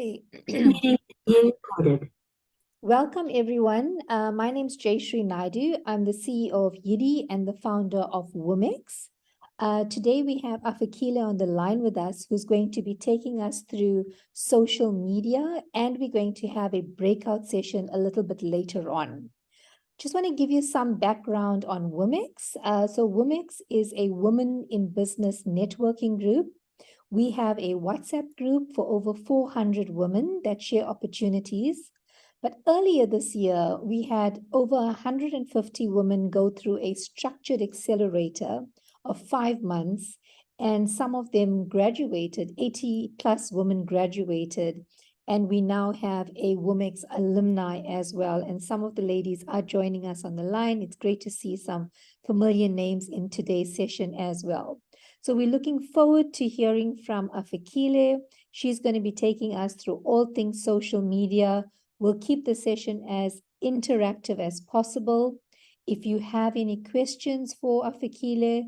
Okay. Meeting being recorded. Welcome, everyone. My name is Jayshree Naidu. I'm the CEO of Yidi and the founder of WomX. Today, we have Afakile on the line with us, who's going to be taking us through social media, and we're going to have a breakout session a little bit later on. Just want to give you some background on WomX. So WomX is a women in business networking group. We have a WhatsApp group for over 400 women that share opportunities. But earlier this year, we had over 150 women go through a structured accelerator of 5 months, and some of them graduated, 80 plus women graduated. And we now have a WomX alumni as well. And some of the ladies are joining us on the line. It's great to see some familiar names in today's session as well. So we're looking forward to hearing from Afakile. She's going to be taking us through all things social media. We'll keep the session as interactive as possible. If you have any questions for Afakile,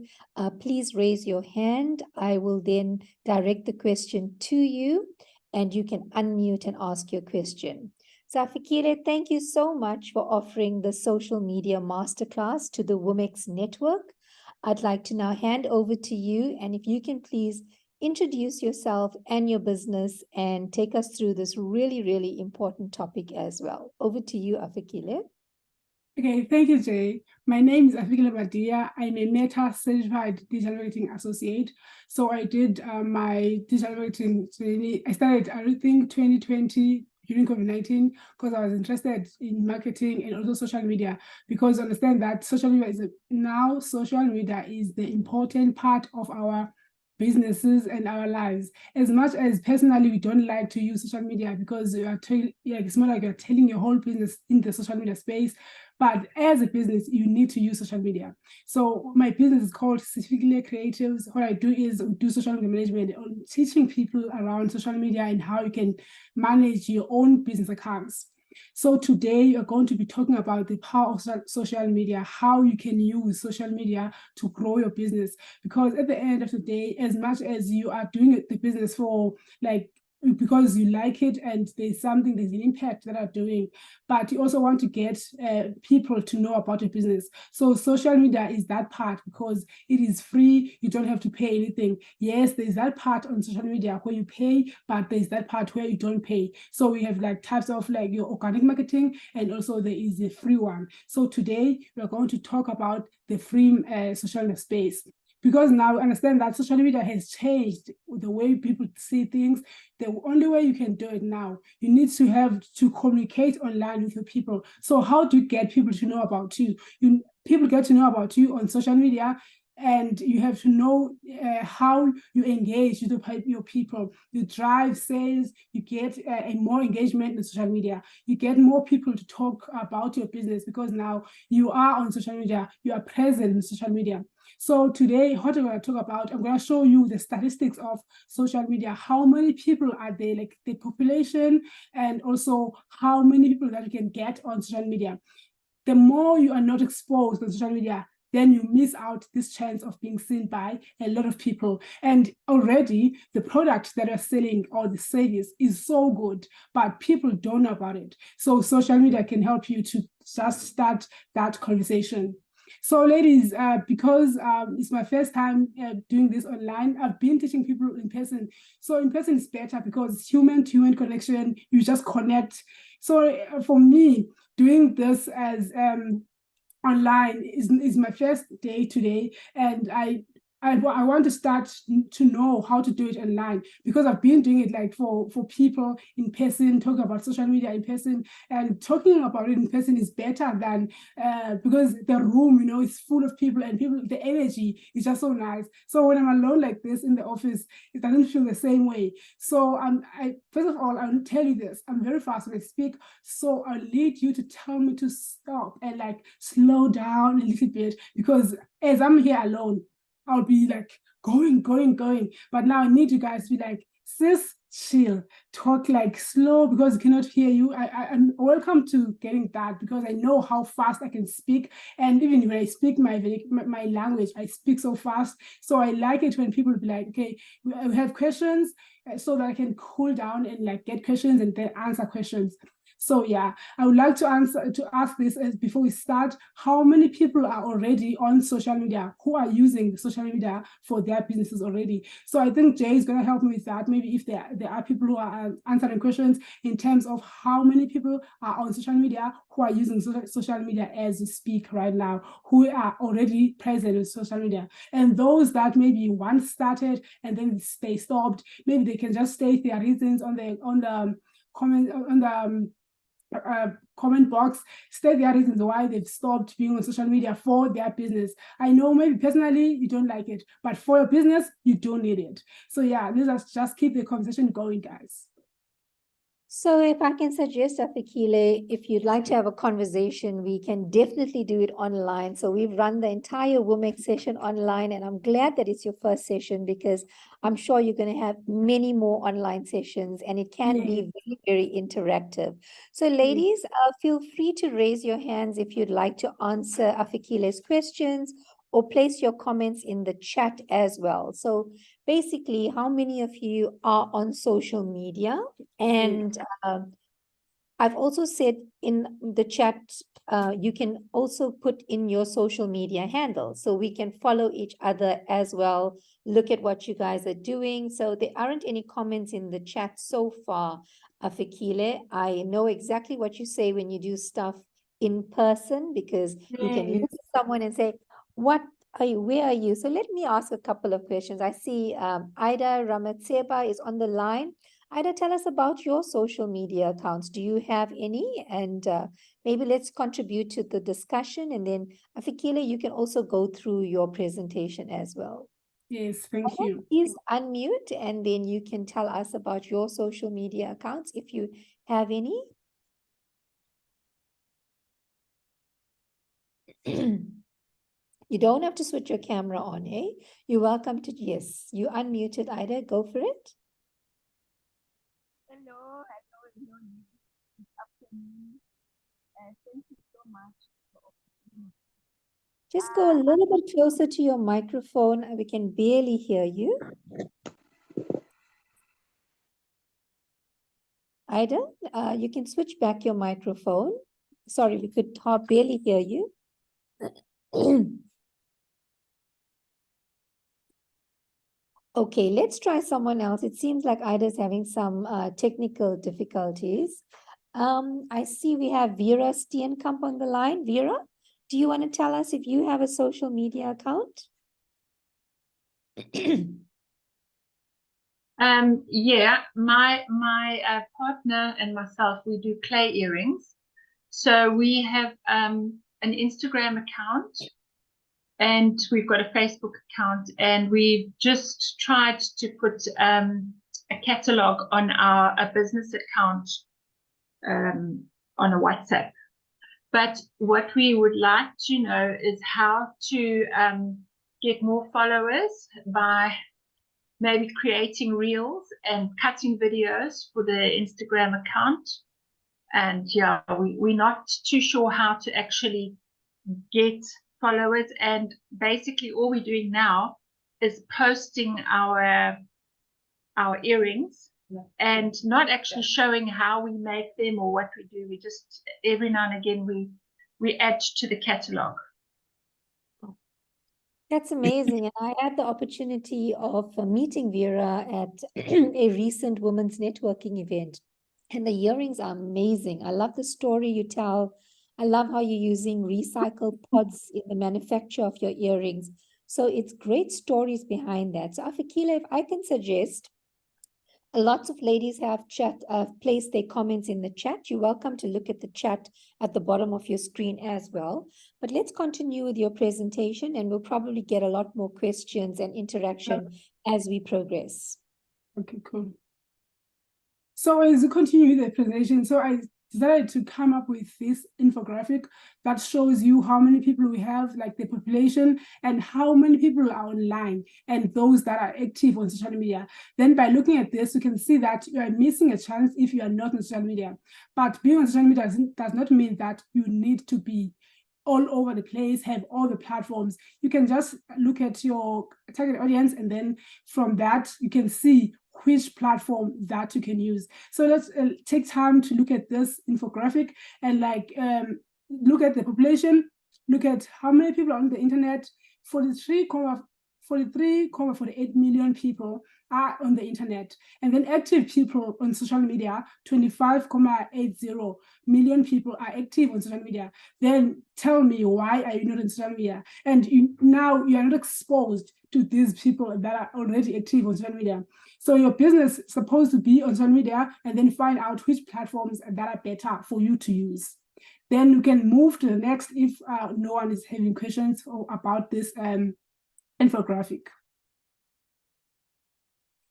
please raise your hand. I will then direct the question to you, and you can unmute and ask your question. So Afakile, thank you so much for offering the social media masterclass to the WomX network. I'd like to now hand over to you, and if you can please introduce yourself and your business and take us through this really, really important topic as well. Over to you, Afakile. Okay, thank you, Jay. My name is Afakile Badia. I'm a Meta Certified Digital Marketing Associate. So I did my digital marketing training. I started, I think, 2020 during COVID-19 because I was interested in marketing and also social media, because I understand that social media is the important part of our businesses and our lives. As much as personally we don't like to use social media because it's more like you're telling your whole business in the social media space, but as a business you need to use social media. So my business is called Specifically Creatives. What I do is do social media management, teaching people around social media and how you can manage your own business accounts. So today you're going to be talking about the power of social media, how you can use social media to grow your business. Because at the end of the day, as much as you are doing the business for because you like it and there's an impact that are doing, but you also want to get people to know about your business. So social media is that part, because it is free. You don't have to pay anything. Yes, there's that part on social media where you pay, but there's that part where you don't pay. So we have types of your organic marketing, and also there is a free one. So today we're going to talk about the free social media space. Because now we understand that social media has changed the way people see things. The only way you can do it now, you need to have to communicate online with your people. So how do you get people to know about you? People get to know about you on social media, and you have to know how you engage with your people. You drive sales, you get a more engagement in social media. You get more people to talk about your business because now you are on social media, you are present in social media. So today, what I'm going to talk about, I'm going to show you the statistics of social media. How many people are there, the population, and also how many people that you can get on social media. The more you are not exposed on social media, then you miss out this chance of being seen by a lot of people. And already the product that you're selling or the service is so good, but people don't know about it. So social media can help you to just start that conversation. So ladies, because it's my first time doing this online, I've been teaching people in person. So in person is better because it's human-to-human connection. You just connect. So for me, doing this as online is my first day today, and I want to start to know how to do it online, because I've been doing it for people in person, talking about social media in person, and talking about it in person is better than because the room, is full of people, and the energy is just so nice. So when I'm alone like this in the office, it doesn't feel the same way. So first of all, I'll tell you this, I'm very fast when I speak, so I'll need you to tell me to stop and slow down a little bit, because as I'm here alone, I'll be going. But now I need you guys to be sis, chill, talk like slow because I cannot hear you. I'm welcome to getting that because I know how fast I can speak. And even when I speak my language, I speak so fast. So I like it when people be like, okay, we have questions so that I can cool down and like get questions and then answer questions. So yeah, I would like to ask this before we start, how many people are already on social media, who are using social media for their businesses already? So I think Jay is going to help me with that. Maybe if there are people who are answering questions in terms of how many people are on social media, who are using social media as we speak right now, who are already present in social media. And those that maybe once started and then they stopped, maybe they can just state their reasons on the comment on the comment box, state their reasons why they've stopped being on social media for their business. I know maybe personally you don't like it, but for your business, you don't need it. So yeah, let's just keep the conversation going, guys. So if I can suggest, Afikile, if you'd like to have a conversation, we can definitely do it online. So we've run the entire WomX session online, and I'm glad that it's your first session because I'm sure you're going to have many more online sessions, and it can be very, very interactive. So ladies, feel free to raise your hands if you'd like to answer Afikile's questions or place your comments in the chat as well. So basically, how many of you are on social media? And I've also said in the chat, you can also put in your social media handle so we can follow each other as well, look at what you guys are doing. So there aren't any comments in the chat so far, Afikile. I know exactly what you say when you do stuff in person because you can look at someone and say, what are you, where are you? So let me ask a couple of questions. I see Ida Ramatseba is on the line. Ida, tell us about your social media accounts. Do you have any? And maybe let's contribute to the discussion. And then, Afikile, you can also go through your presentation as well. Yes, thank you. Please unmute, and then you can tell us about your social media accounts if you have any. You don't have to switch your camera on, eh? You're welcome to, yes, you unmuted, Ida, go for it. Hello, everyone. Good afternoon. Thank you so much for the opportunity. Just go a little bit closer to your microphone. We can barely hear you. Ida, you can switch back your microphone. Sorry, we could barely hear you. Okay, let's try someone else. It seems like Ida's having some technical difficulties. I see we have Vera Steenkamp on the line. Vera, do you want to tell us if you have a social media account? Yeah, my partner and myself, we do clay earrings. So we have an Instagram account and we've got a Facebook account, and we've just tried to put a catalog on a business account on a WhatsApp. But what we would like to know is how to get more followers by maybe creating reels and cutting videos for the Instagram account. And yeah, we're not too sure how to actually get followers. And basically all we're doing now is posting our earrings and not actually showing how we make them or what we do. We just, every now and again, we add to the catalog. That's amazing. And I had the opportunity of meeting Vera at a recent women's networking event. And the earrings are amazing. I love the story you tell. I love how you're using recycled pods in the manufacture of your earrings. So it's great stories behind that. So Afikile, if I can suggest, lots of ladies have placed their comments in the chat. You're welcome to look at the chat at the bottom of your screen as well. But let's continue with your presentation, and we'll probably get a lot more questions and interaction as we progress. Okay, cool. So as we continue with the presentation, so I decided to come up with this infographic that shows you how many people we have, like the population, and how many people are online, and those that are active on social media. Then by looking at this, you can see that you are missing a chance if you are not on social media. But being on social media does not mean that you need to be all over the place, have all the platforms. You can just look at your target audience, and then from that, you can see which platform that you can use. So let's take time to look at this infographic and look at the population, look at how many people are on the internet. 43.48 million people are on the internet, and then active people on social media, 25.80 million people are active on social media. Then tell me, why are you not on social media? And now you are not exposed to these people that are already active on social media. So your business is supposed to be on social media, and then find out which platforms that are better for you to use. Then you can move to the next if no one is having questions about this infographic.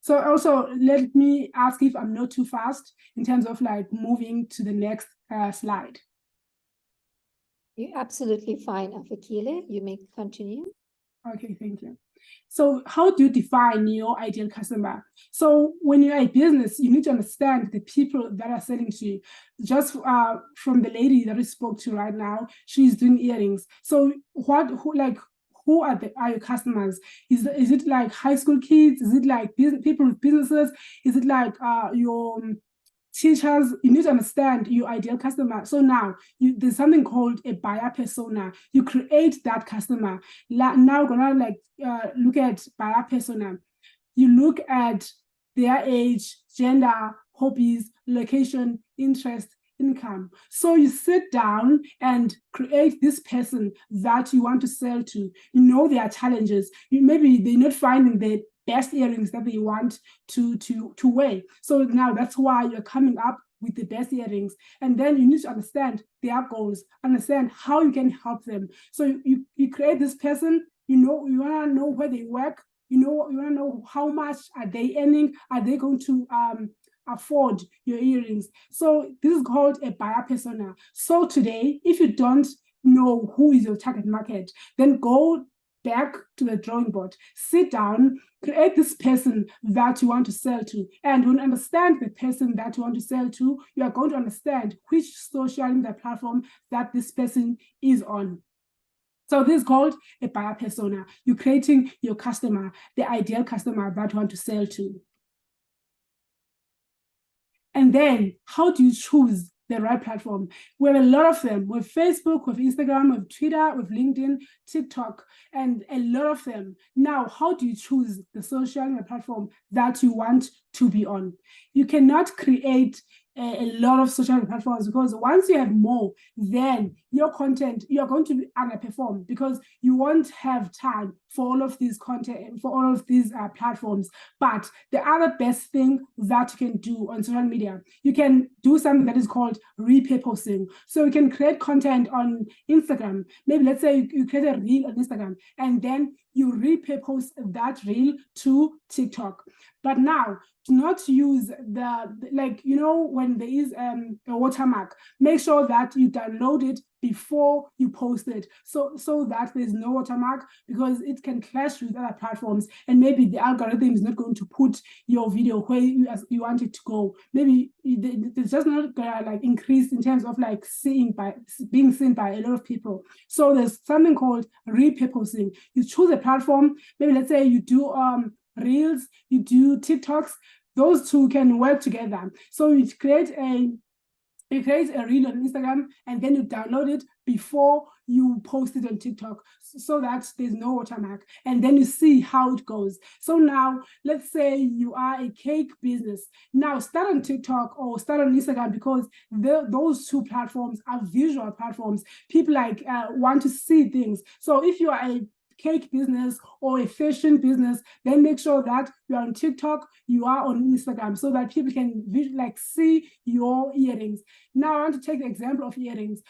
So also let me ask if I'm not too fast in terms of like moving to the next slide. You're absolutely fine, Afakile. You may continue. Okay, thank you. So how do you define your ideal customer? So when you're a business, you need to understand the people that are selling to you. Just from the lady that we spoke to right now, she's doing earrings. So who are your customers? Is it like high school kids? Is it like people with businesses? Is it like your teachers? You need to understand your ideal customer. So now there's something called a buyer persona. You create that customer. Now we're gonna look at buyer persona. You look at their age, gender, hobbies, location, interest, income. So you sit down and create this person that you want to sell to. You know their challenges. Maybe they're not finding the best earrings that they want to wear. So now that's why you're coming up with the best earrings. And then you need to understand their goals, understand how you can help them. So you create this person, you want to know where they work, you want to know how much are they earning, are they going to afford your earrings. So this is called a buyer persona. So today, if you don't know who is your target market, then go back to the drawing board, sit down, create this person that you want to sell to. And when you understand the person that you want to sell to, you are going to understand which social media platform that this person is on. So this is called a buyer persona. You're creating your customer, the ideal customer that you want to sell to. And then how do you choose the right platform? We have a lot of them. We have Facebook, we have Instagram, we have Twitter, we have LinkedIn, TikTok, and a lot of them. Now, how do you choose the social media platform that you want to be on? You cannot create a lot of social media platforms, because once you have more, then your content, you're going to underperform, because you won't have time for all of these content, for all of these platforms. But the other best thing that you can do on social media, you can do something that is called repurposing. So you can create content on Instagram. Maybe let's say you create a reel on Instagram, and then you repurpose that reel to TikTok. But now, do not use when there is a watermark, make sure that you download it before you post it, so that there's no watermark, because it can clash with other platforms, and maybe the algorithm is not going to put your video where you want it to go. Maybe it's just not gonna increase in terms of being seen by a lot of people. So there's something called repurposing. You choose a platform. Maybe let's say you do Reels, you do TikToks. Those two can work together. So you create a reel on Instagram, and then you download it before you post it on TikTok, so that there's no watermark, and then you see how it goes. So now, let's say you are a cake business. Now start on TikTok or start on Instagram, because those two platforms are visual platforms. People want to see things. So if you are a cake business or a fashion business, then make sure that you are on TikTok, you are on Instagram, so that people can see your earrings. Now I want to take the example of earrings,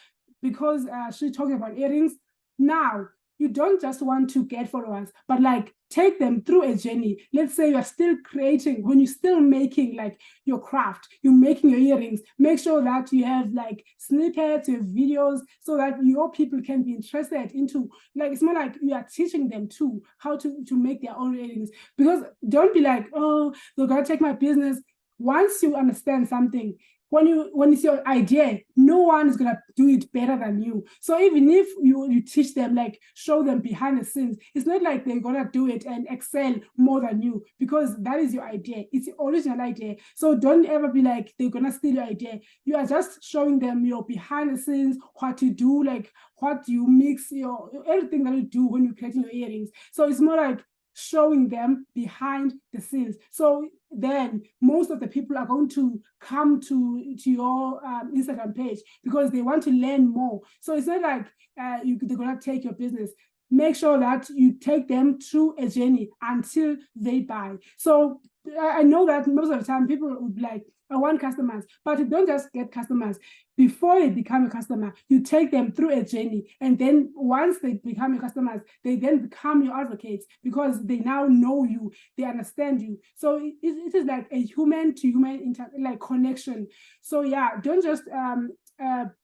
because she's talking about earrings. Now you don't just want to get followers, but like take them through a journey. Let's say you're still creating, when you're still making like your craft, you're making your earrings, make sure that you have like snippets, you have videos, so that your people can be interested into, like, it's more like you are teaching them too how to make their own earrings. Because don't be like, oh, they're gonna take my business. Once you understand something, when it's your idea, no one is gonna do it better than you. So even if you teach them, like show them behind the scenes, it's not like they're gonna do it and excel more than you, because that is your idea. It's the original idea. So don't ever be like they're gonna steal your idea. You are just showing them your behind the scenes, what you do, like what you mix, your everything that you do when you're creating your earrings. So it's more like showing them behind the scenes. So then most of the people are going to come to your Instagram page because they want to learn more. So it's not like they're going to take your business. Make sure that you take them through a journey until they buy. So I know that most of the time people would be like, I want customers, but you don't just get customers. Before they become a customer, you take them through a journey. And then once they become your customers, they then become your advocates because they now know you, they understand you. So it is like a human to human like connection. So yeah, don't just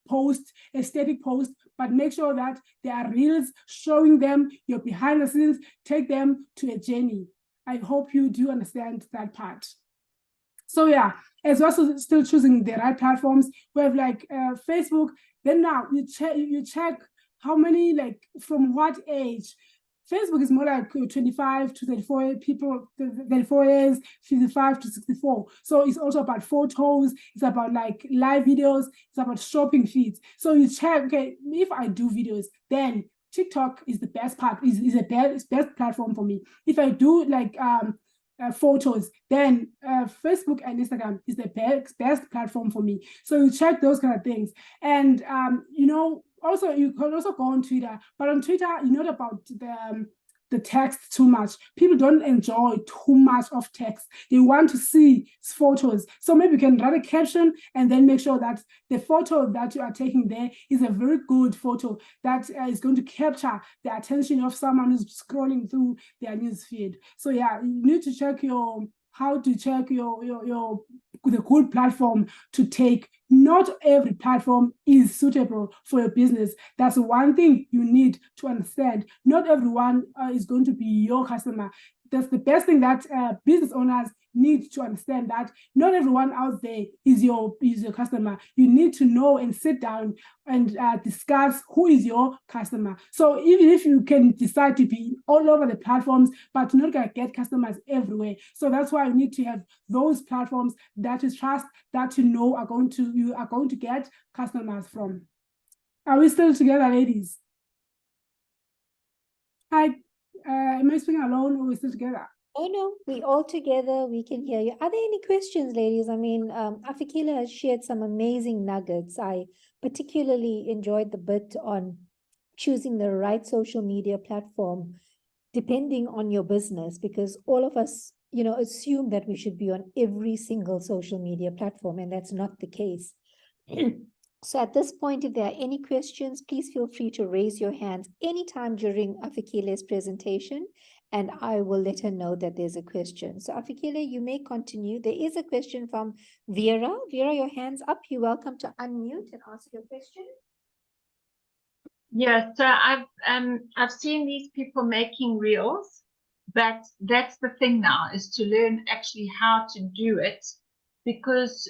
post a static post, but make sure that there are reels showing them your behind the scenes, take them to a journey. I hope you do understand that part. So yeah, as well as still choosing the right platforms. We have like Facebook. Then now you check how many, like from what age. Facebook is more like 25 to 34 people, 34 years, 55 to 64. So it's also about photos. It's about like live videos. It's about shopping feeds. So you check, okay, if I do videos, then TikTok is the best part, is the best platform for me. If I do like photos, then Facebook and Instagram is the best platform for me. So you check those kind of things. And also you can also go on Twitter, but on Twitter you're not about the text too much. People don't enjoy too much of text. They want to see photos. So maybe you can write a caption and then make sure that the photo that you are taking there is a very good photo that is going to capture the attention of someone who's scrolling through their news feed. So yeah, you need to check how to check the good platform to take. Not every platform is suitable for your business. That's one thing you need to understand. Not everyone is going to be your customer. That's the best thing that business owners need to understand, that not everyone out there is your customer. You need to know and sit down and discuss who is your customer. So even if you can decide to be all over the platforms, but you're not going to get customers everywhere. So that's why you need to have those platforms that you trust, that you are going to get customers from. Are we still together, ladies? Hi, am I speaking alone or are we still together? Oh no, we all together, we can hear you. Are there any questions, ladies? I mean, Afikile has shared some amazing nuggets. I particularly enjoyed the bit on choosing the right social media platform depending on your business, because all of us, assume that we should be on every single social media platform, and that's not the case. So at this point, if there are any questions, please feel free to raise your hands anytime during Afikile's presentation, and I will let her know that there's a question. So Afikile, you may continue. There is a question from Vera. Vera, your hand's up. You're welcome to unmute and ask your question. Yeah, so I've seen these people making reels, but that's the thing now, is to learn actually how to do it, because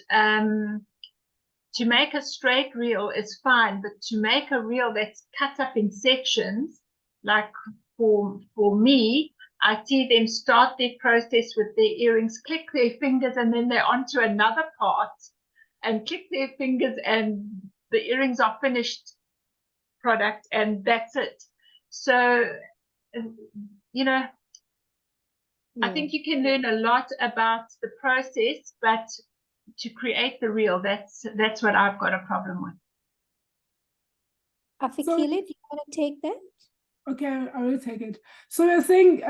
to make a straight reel is fine, but to make a reel that's cut up in sections, like for me, I see them start their process with their earrings, click their fingers, and then they're onto another part, and click their fingers, and the earrings are finished product, and that's it. So, I think you can learn a lot about the process, but to create the reel, that's what I've got a problem with. Afikile, do you want to take that? Okay, I will take it. So you're saying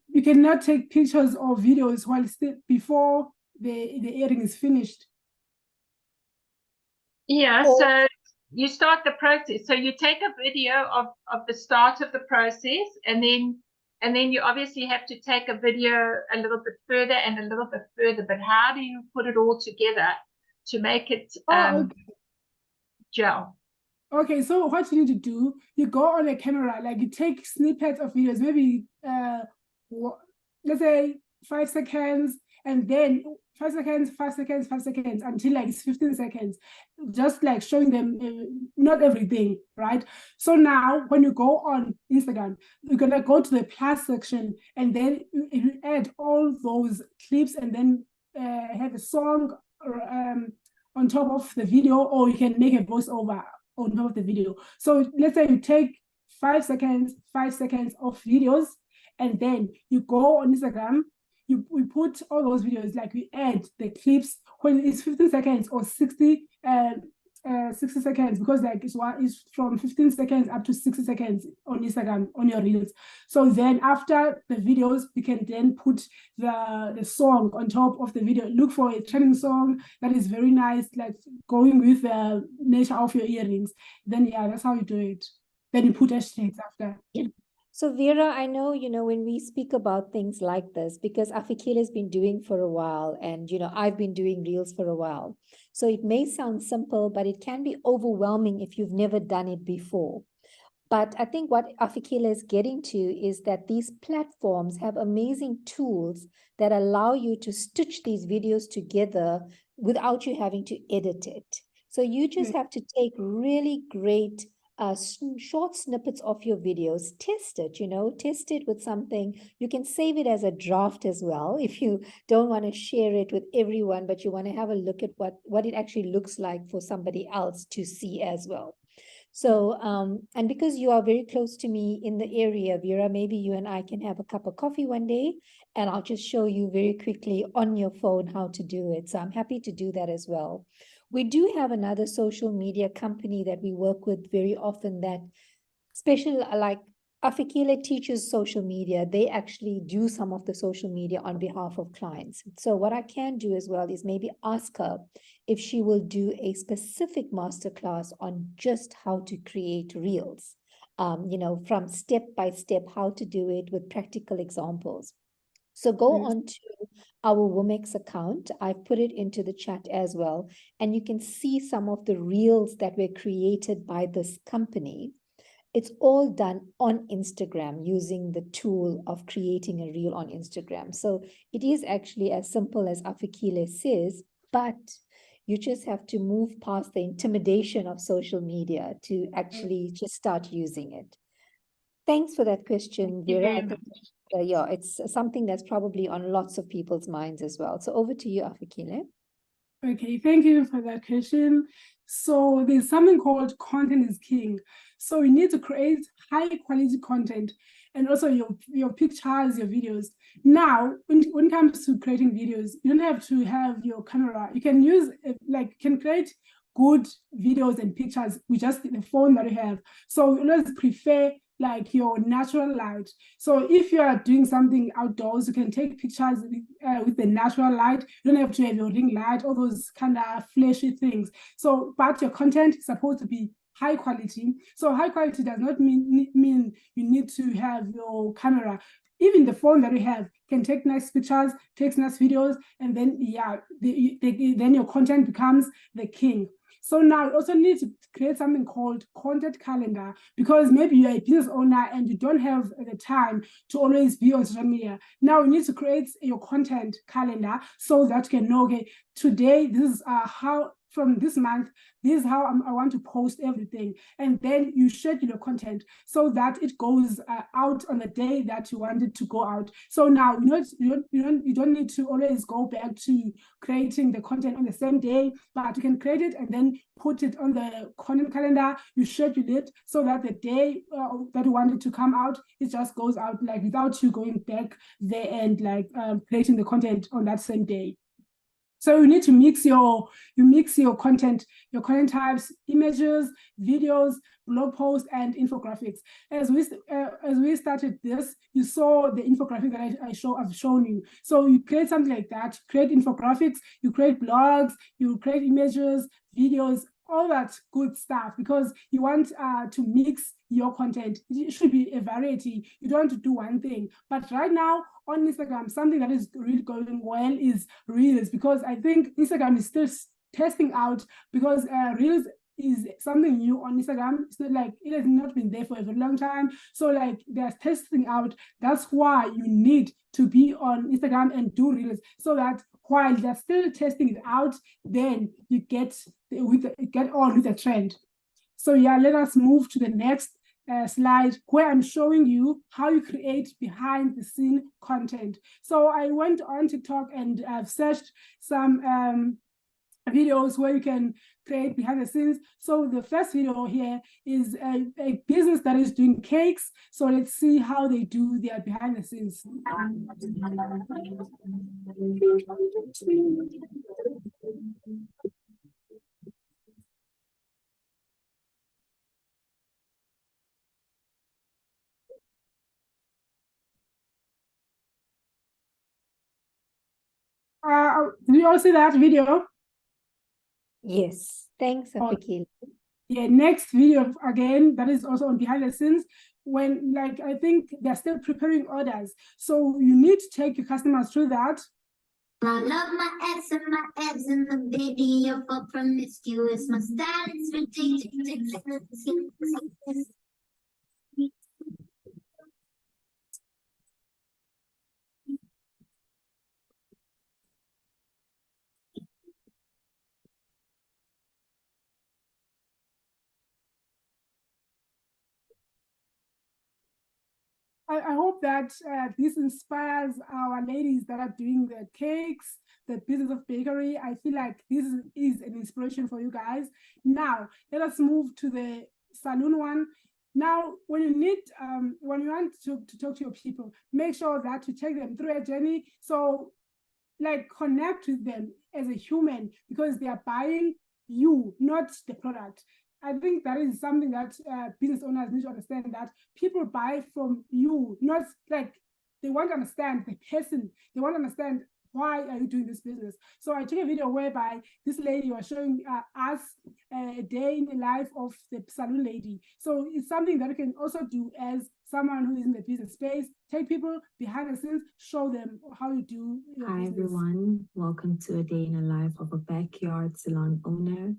you cannot take pictures or videos while still before the earring is finished? Yeah, so you start the process. So you take a video of the start of the process, and then you obviously have to take a video a little bit further and a little bit further. But how do you put it all together to make it Okay. gel? Okay, so what you need to do, you go on a camera, like you take snippets of videos, maybe let's say 5 seconds, and then 5 seconds, 5 seconds, 5 seconds, until like it's 15 seconds, just like showing them not everything, right? So now when you go on Instagram, you're gonna go to the plus section, and then you add all those clips, and then have a song on top of the video, or you can make a voiceover on top of the video. So let's say you take 5 seconds of videos, and then you go on Instagram, we put all those videos, like we add the clips when it's 15 seconds or 60 seconds, because like it's from 15 seconds up to 60 seconds on Instagram on your reels. So then after the videos, we can then put the song on top of the video. Look for a trending song that is very nice, like going with the nature of your earrings. Then yeah, that's how you do it. Then you put hashtags after. So Vera, I know, when we speak about things like this, because Afikile has been doing for a while, and, I've been doing reels for a while. So it may sound simple, but it can be overwhelming if you've never done it before. But I think what Afikile is getting to is that these platforms have amazing tools that allow you to stitch these videos together without you having to edit it. So you just have to take really great short snippets of your videos, test it with something. You can save it as a draft as well if you don't want to share it with everyone, but you want to have a look at what it actually looks like for somebody else to see as well. So, and because you are very close to me in the area, Vera, maybe you and I can have a cup of coffee one day, and I'll just show you very quickly on your phone how to do it. So I'm happy to do that as well. We do have another social media company that we work with very often that like Afikile teaches social media. They actually do some of the social media on behalf of clients. So what I can do as well is maybe ask her if she will do a specific masterclass on just how to create reels, from step by step, how to do it with practical examples. So go on to our WomX account. I've put it into the chat as well. And you can see some of the reels that were created by this company. It's all done on Instagram using the tool of creating a reel on Instagram. So it is actually as simple as Afikile says, but you just have to move past the intimidation of social media to actually just start using it. Thanks for that question, Vera. I think, yeah, it's something that's probably on lots of people's minds as well. So over to you, Afikile. Okay, thank you for that question. So there's something called content is king. So you need to create high quality content, and also your pictures, your videos. Now, when it comes to creating videos, you don't have to have your camera. You can use, can create good videos and pictures with just the phone that you have. So let's prefer like your natural light. So if you are doing something outdoors, you can take pictures with the natural light. You don't have to have your ring light, all those kind of flashy things. So, but your content is supposed to be high quality. So high quality does not mean you need to have your camera. Even the phone that you have can take nice pictures, takes nice videos, and then then your content becomes the king. So now you also need to create something called content calendar, because maybe you're a business owner and you don't have the time to always be on social media. Now you need to create your content calendar so that you can know, okay, today this is how from this month, this is how I want to post everything. And then you schedule your content so that it goes out on the day that you want it to go out. So now you don't need to always go back to creating the content on the same day, but you can create it and then put it on the content calendar. You schedule it so that the day that you want it to come out, it just goes out like without you going back there and creating the content on that same day. So you need to mix your content types, images, videos, blog posts, and infographics. As we started this, you saw the infographic that I've shown you. So you create something like that, create infographics, you create blogs, you create images, videos, all that good stuff, because you want to mix your content. It should be a variety. You don't want to do one thing. But right now on Instagram, something that is really going well is Reels, because I think Instagram is still testing out, because Reels is something new on Instagram. It's not like it has not been there for a very long time. So like they're testing out. That's why you need to be on Instagram and do Reels, so that while they're still testing it out, then you get on with the trend. So yeah, let us move to the next slide, where I'm showing you how you create behind the scene content. So I went on TikTok and I've searched some videos where you can create behind the scenes. So the first video here is a business that is doing cakes. So let's see how they do their behind the scenes. Did you all see that video? Yes, thanks, Afakile. Yeah, next video again, that is also on behind the scenes, when like I think they're still preparing orders. So you need to take your customers through that. I love my ass and my abs in the video for promiscuous. My style is ridiculous. I hope that this inspires our ladies that are doing the cakes, the business of bakery. I feel like this is an inspiration for you guys. Now, let us move to the salon one. Now, when you want to talk to your people, make sure that you take them through a journey. So, like, connect with them as a human, because they are buying you, not the product. I think that is something that business owners need to understand, that people buy from you, not like they want to understand the person. They want to understand, why are you doing this business? So I took a video whereby this lady was showing us a day in the life of the salon lady. So it's something that you can also do as someone who is in the business space. Take people behind the scenes, show them how you do your Hi business. everyone, welcome to a day in the life of a backyard salon owner.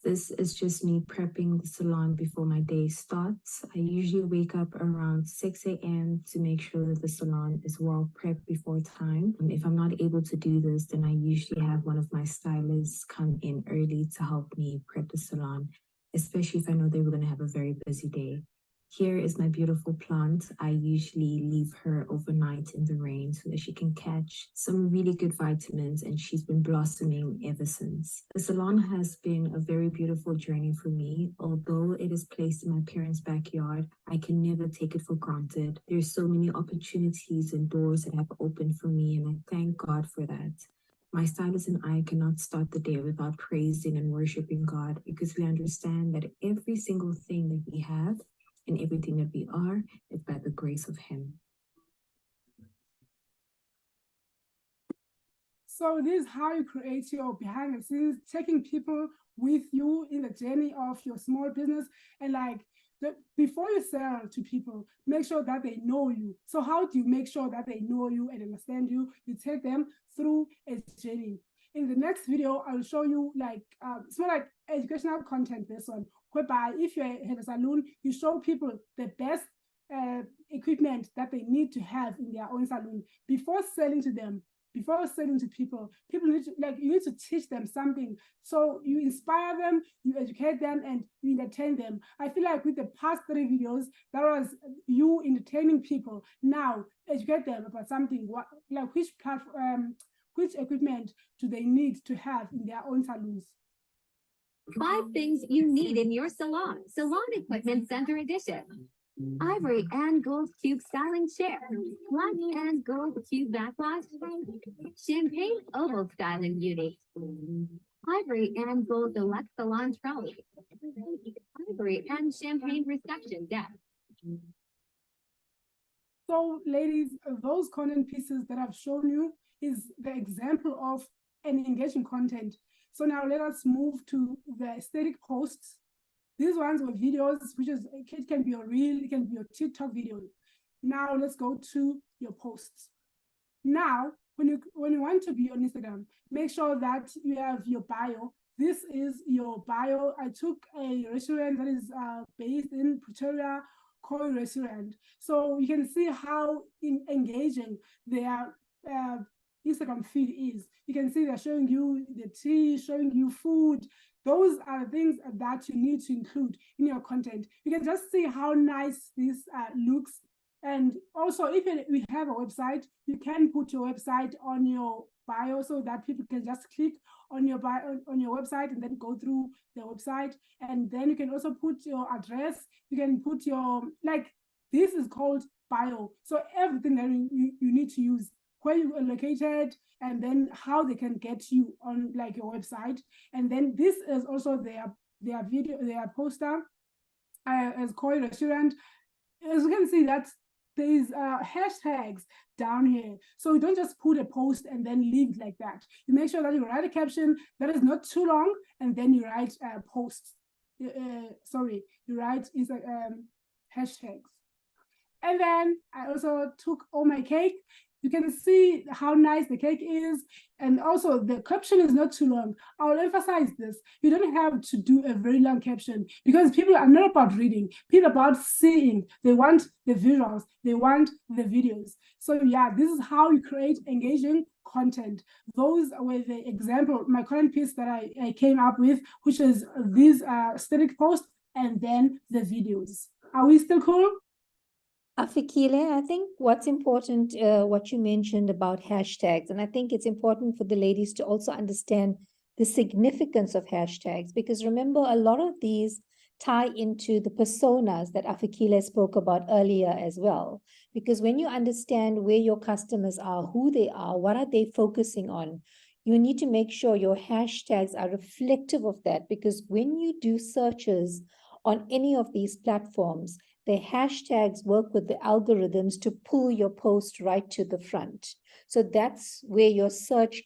This is just me prepping the salon before my day starts. I usually wake up around 6 a.m. to make sure that the salon is well prepped before time. And if I'm not able to do this, then I usually have one of my stylists come in early to help me prep the salon, especially if I know they were going to have a very busy day. Here is my beautiful plant. I usually leave her overnight in the rain so that she can catch some really good vitamins, and she's been blossoming ever since. The salon has been a very beautiful journey for me. Although it is placed in my parents' backyard, I can never take it for granted. There's so many opportunities and doors that have opened for me, and I thank God for that. My stylist and I cannot start the day without praising and worshiping God, because we understand that every single thing that we have and everything that we are is by the grace of Him. So this is how you create your behind the scenes, taking people with you in the journey of your small business. And like, before you sell to people, make sure that they know you. So how do you make sure that they know you and understand you? You take them through a journey. In the next video, I'll show you like, it's more like educational content, this one, whereby if you have a salon, you show people the best equipment that they need to have in their own salon before selling to them. Before selling to people need to, like, you need to teach them something. So you inspire them, you educate them, and you entertain them. I feel like with the past 3 videos, that was you entertaining people. Now educate them about something. What, like, which platform, which equipment do they need to have in their own salons? 5 things you need in your salon. Salon Equipment Center Edition. Ivory and gold cube styling chair. Black and gold cube backlash. Champagne oval styling beauty. Ivory and gold deluxe salon trolley. Ivory and champagne reception deck. So ladies, those content pieces that I've shown you is the example of an engaging content. So now let us move to the static posts. These ones were videos, which is, it can be a reel, it can be a TikTok video. Now let's go to your posts. Now, when you want to be on Instagram, make sure that you have your bio. This is your bio. I took a restaurant that is based in Pretoria, Koi restaurant. So you can see how engaging their Instagram feed is. You can see they're showing you the tea, showing you food. Those are things that you need to include in your content. You can just see how nice this looks. And also, if we have a website, you can put your website on your bio so that people can just click on your bio, on your website, and then go through the website. And then you can also put your address. You can put your, like, this is called bio. So everything that you need to use, where you are located, and then how they can get you on, like, your website. And then this is also their video, their poster as Koi restaurant. As you can see, that there's hashtags down here. So you don't just put a post and then leave it like that. You make sure that you write a caption that is not too long, and then you write posts. You write hashtags. And then I also took all my cake. You can see how nice the cake is. And also the caption is not too long. I'll emphasize this. You don't have to do a very long caption, because people are not about reading. People are about seeing. They want the visuals. They want the videos. So yeah, this is how you create engaging content. Those were the example, my content piece that I came up with, which is these static posts and then the videos. Are we still cool? Afikile, I think what's important, what you mentioned about hashtags, and I think it's important for the ladies to also understand the significance of hashtags, because remember, a lot of these tie into the personas that Afikile spoke about earlier as well. Because when you understand where your customers are, who they are, what are they focusing on, you need to make sure your hashtags are reflective of that, because when you do searches on any of these platforms, the hashtags work with the algorithms to pull your post right to the front. So that's where your search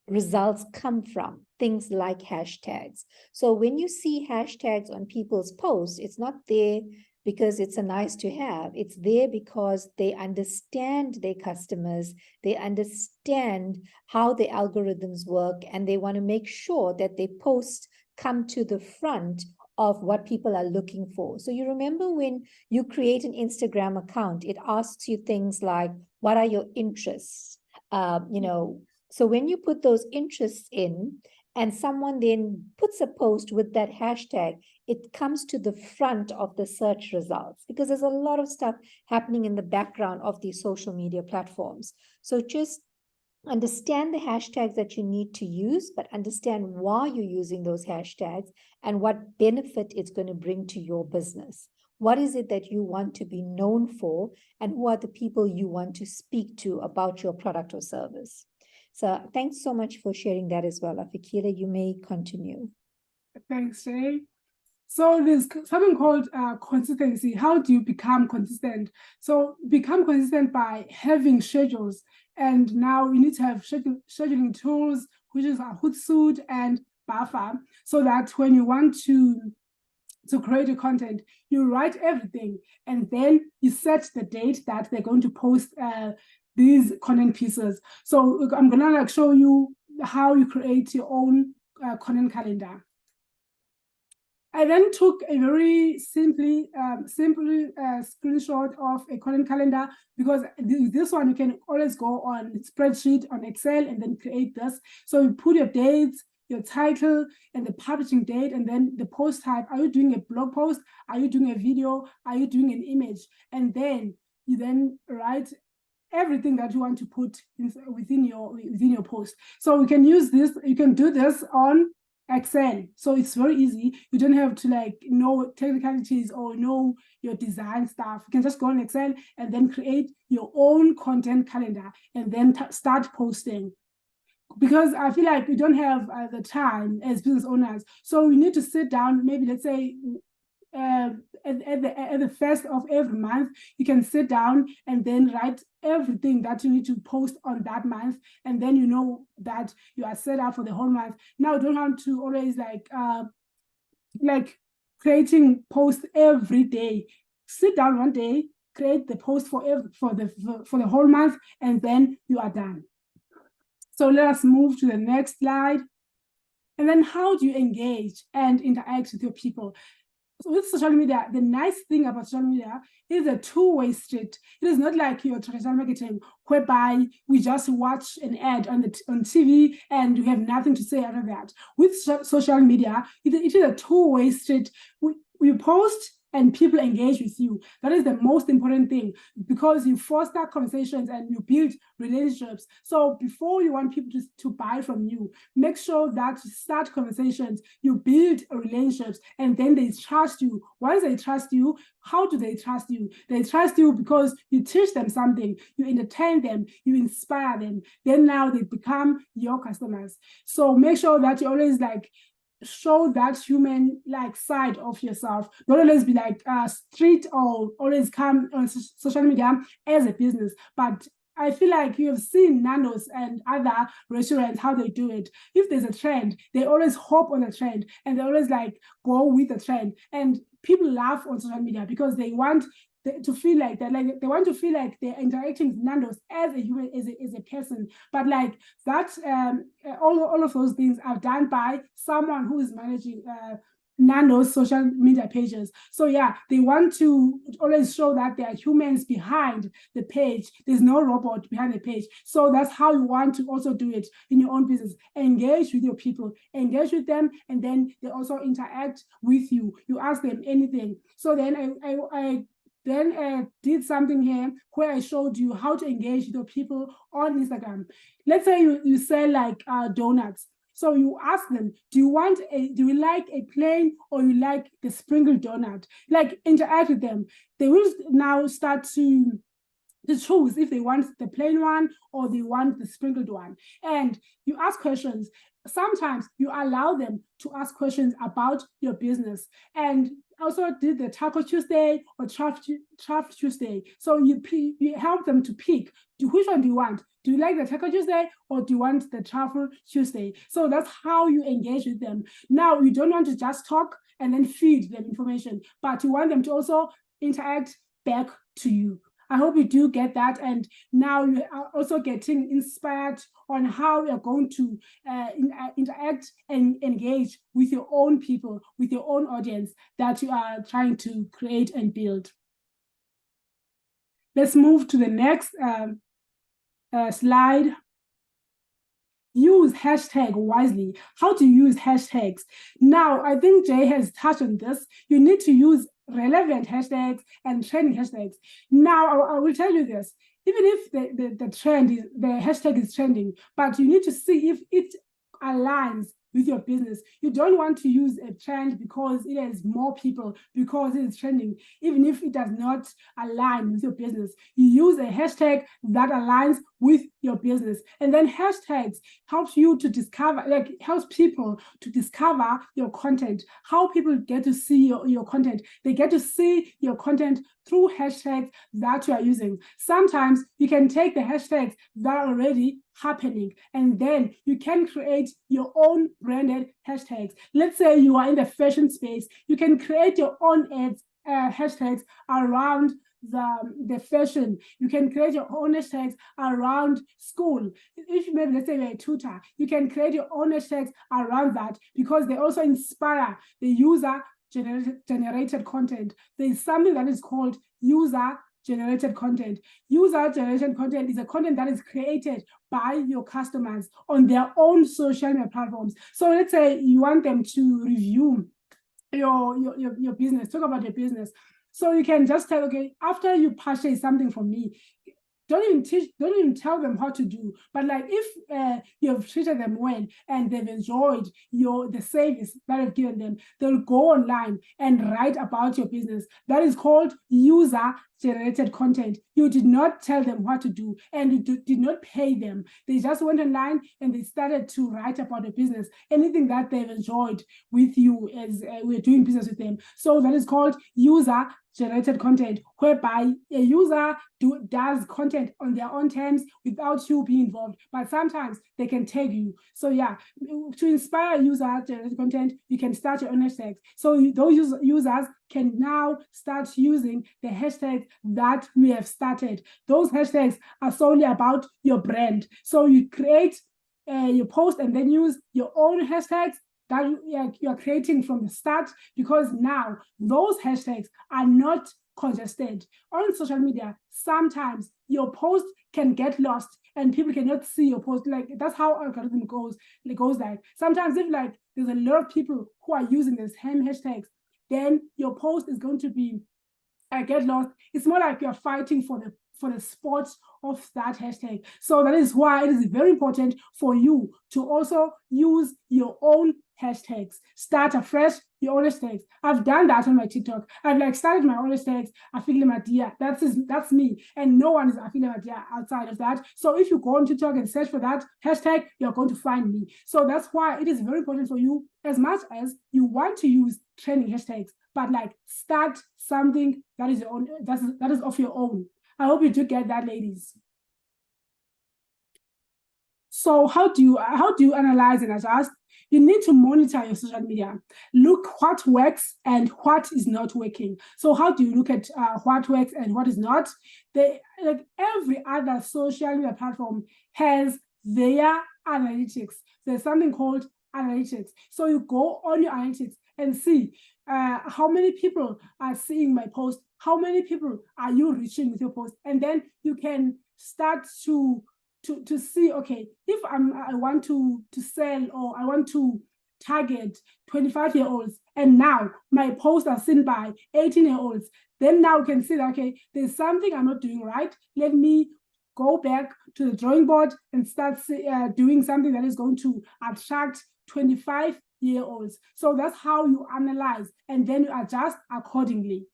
results come from, things like hashtags. So when you see hashtags on people's posts, it's not there because it's a nice to have. It's there because they understand their customers, they understand how the algorithms work, and they want to make sure that their posts come to the front of what people are looking for. So you remember when you create an Instagram account, it asks you things like, what are your interests? So when you put those interests in, and someone then puts a post with that hashtag, it comes to the front of the search results, because there's a lot of stuff happening in the background of these social media platforms. So just understand the hashtags that you need to use, but understand why you're using those hashtags and what benefit it's going to bring to your business. What is it that you want to be known for, and who are the people you want to speak to about your product or service? So thanks so much for sharing that as well. Afikile, you may continue. Thanks, Jay. So there's something called consistency. How do you become consistent? So become consistent by having schedules. And now you need to have scheduling tools, which is Hootsuite and Buffer, so that when you want to create a content, you write everything, and then you set the date that they're going to post these content pieces. So I'm gonna show you how you create your own content calendar. I then took a very simple screenshot of a content calendar, because this one you can always go on spreadsheet on Excel and then create this. So you put your dates, your title, and the publishing date, and then the post type. Are you doing a blog post? Are you doing a video? Are you doing an image? And then you then write everything that you want to put within your post. So we can use this. You can do this on Excel. So it's very easy. You don't have to know technicalities or know your design stuff. You can just go on Excel and then create your own content calendar and then start posting. Because I feel like we don't have the time as business owners. So we need to sit down, maybe let's say at the first of every month, you can sit down and then write everything that you need to post on that month, and then you know that you are set up for the whole month. Now you don't have to always like creating posts every day. Sit down one day, create the post for the whole month, and then you are done. So let us move to the next slide. And then how do you engage and interact with your people? So with social media, the nice thing about social media is a two-way street. It is not like your traditional marketing, whereby we just watch an ad on TV and we have nothing to say after that. With social media, it is a two-way street. We post and people engage with you. That is the most important thing, because you foster conversations and you build relationships. So before you want people to buy from you, make sure that you start conversations, you build relationships, and then they trust you. Once they trust you, how do they trust you? They trust you because you teach them something, you entertain them, you inspire them. Then now they become your customers. So make sure that you always show that human side of yourself. Don't always be street or always come on social media as a business. But I feel like you have seen Nando's and other restaurants, how they do it. If there's a trend, they always hop on the trend and they always go with the trend. And people laugh on social media because they want to feel like that, they want to feel like they're interacting with Nando's as a human, as a person. But all of those things are done by someone who is managing Nando's social media pages. So yeah, they want to always show that there are humans behind the page. There's no robot behind the page. So that's how you want to also do it in your own business. Engage with your people, engage with them, and then they also interact with you. You ask them anything. So then I did something here where I showed you how to engage with your people on Instagram. Let's say you sell donuts. So you ask them, do you like a plain or you like the sprinkled donut? Interact with them. They will now start to choose if they want the plain one or they want the sprinkled one. And you ask questions. Sometimes you allow them to ask questions about your business. And also did the Taco Tuesday or Truff Tuesday. So you help them to pick, which one do you want? Do you like the Taco Tuesday or do you want the Truffle Tuesday? So that's how you engage with them. Now, you don't want to just talk and then feed them information, but you want them to also interact back to you. I hope you do get that. And now you are also getting inspired on how you're going to interact and engage with your own people, with your own audience that you are trying to create and build. Let's move to the next slide. Use hashtag wisely. How to use hashtags. Now, I think Jay has touched on this. You need to use relevant hashtags and trending hashtags. Now, I will tell you this. Even if the hashtag is trending, but you need to see if it aligns with your business. You don't want to use a trend because it has more people, because it is trending, even if it does not align with your business. You use a hashtag that aligns with your business. And then hashtags helps you to discover, helps people to discover your content. How people get to see your content. They get to see your content through hashtags that you are using. Sometimes you can take the hashtags that are already happening, and then you can create your own branded hashtags. Let's say you are in the fashion space, you can create your own ads, hashtags around the fashion. You can create your own hashtags around school. If maybe, let's say you're a tutor, you can create your own hashtags around that, because they also inspire the user generated content. There's something that is called user-generated content. User-generated content is a content that is created by your customers on their own social media platforms. So let's say you want them to review your business, talk about your business. So you can just tell, okay, after you purchase something from me, don't even tell them how to do. But like if you have treated them well and they've enjoyed the service that you've given them, they'll go online and write about your business. That is called user-generated content. You did not tell them what to do, and you did not pay them. They just went online and they started to write about the business, anything that they've enjoyed with you as we're doing business with them. So that is called user-generated content, whereby a user does content on their own terms without you being involved. But sometimes they can tag you. So yeah, to inspire user-generated content, you can start your own hashtags. So those users can now start using the hashtags that we have started. Those hashtags are solely about your brand. So you create your post and then use your own hashtags that you are creating from the start, because now those hashtags are not congested. On social media, sometimes your post can get lost and people cannot see your post. Like, that's how algorithm goes. It goes like, sometimes if like there's a lot of people who are using the same hashtags, then your post is going to be get lost. It's more like you're fighting for the spot of that hashtag. So that is why it is very important for you to also use your own hashtags. Start afresh your own hashtags. I've done that on my TikTok. I've like started my own hashtags. Afile Madia. That's me, and no one is Afile Madia outside of that. So if you go on TikTok and search for that hashtag, you're going to find me. So that's why it is very important for you, as much as you want to use trending hashtags, but like start something that is your own, that is of your own. I hope you do get that, ladies. So how do you analyze and adjust? You need to monitor your social media. Look what works and what is not working. So how do you look at what works and what is not? Like every other social media platform has their analytics. There's something called analytics. So you go on your analytics and see how many people are seeing my post, how many people are you reaching with your post, and then you can start to see, okay, if I want to sell, or I want to target 25-year-olds, and now my posts are seen by 18-year-olds, then now you can see that, okay, there's something I'm not doing right. Let me go back to the drawing board and start doing something that is going to attract 25-year-olds. So that's how you analyze, and then you adjust accordingly.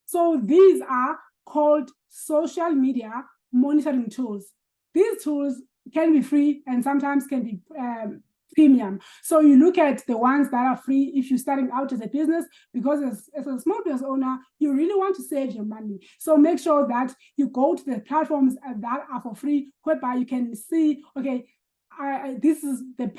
So these are called social media monitoring tools. These tools can be free and sometimes can be premium. So you look at the ones that are free if you're starting out as a business, because as a small business owner, you really want to save your money. So make sure that you go to the platforms that are for free, whereby you can see, okay, this is the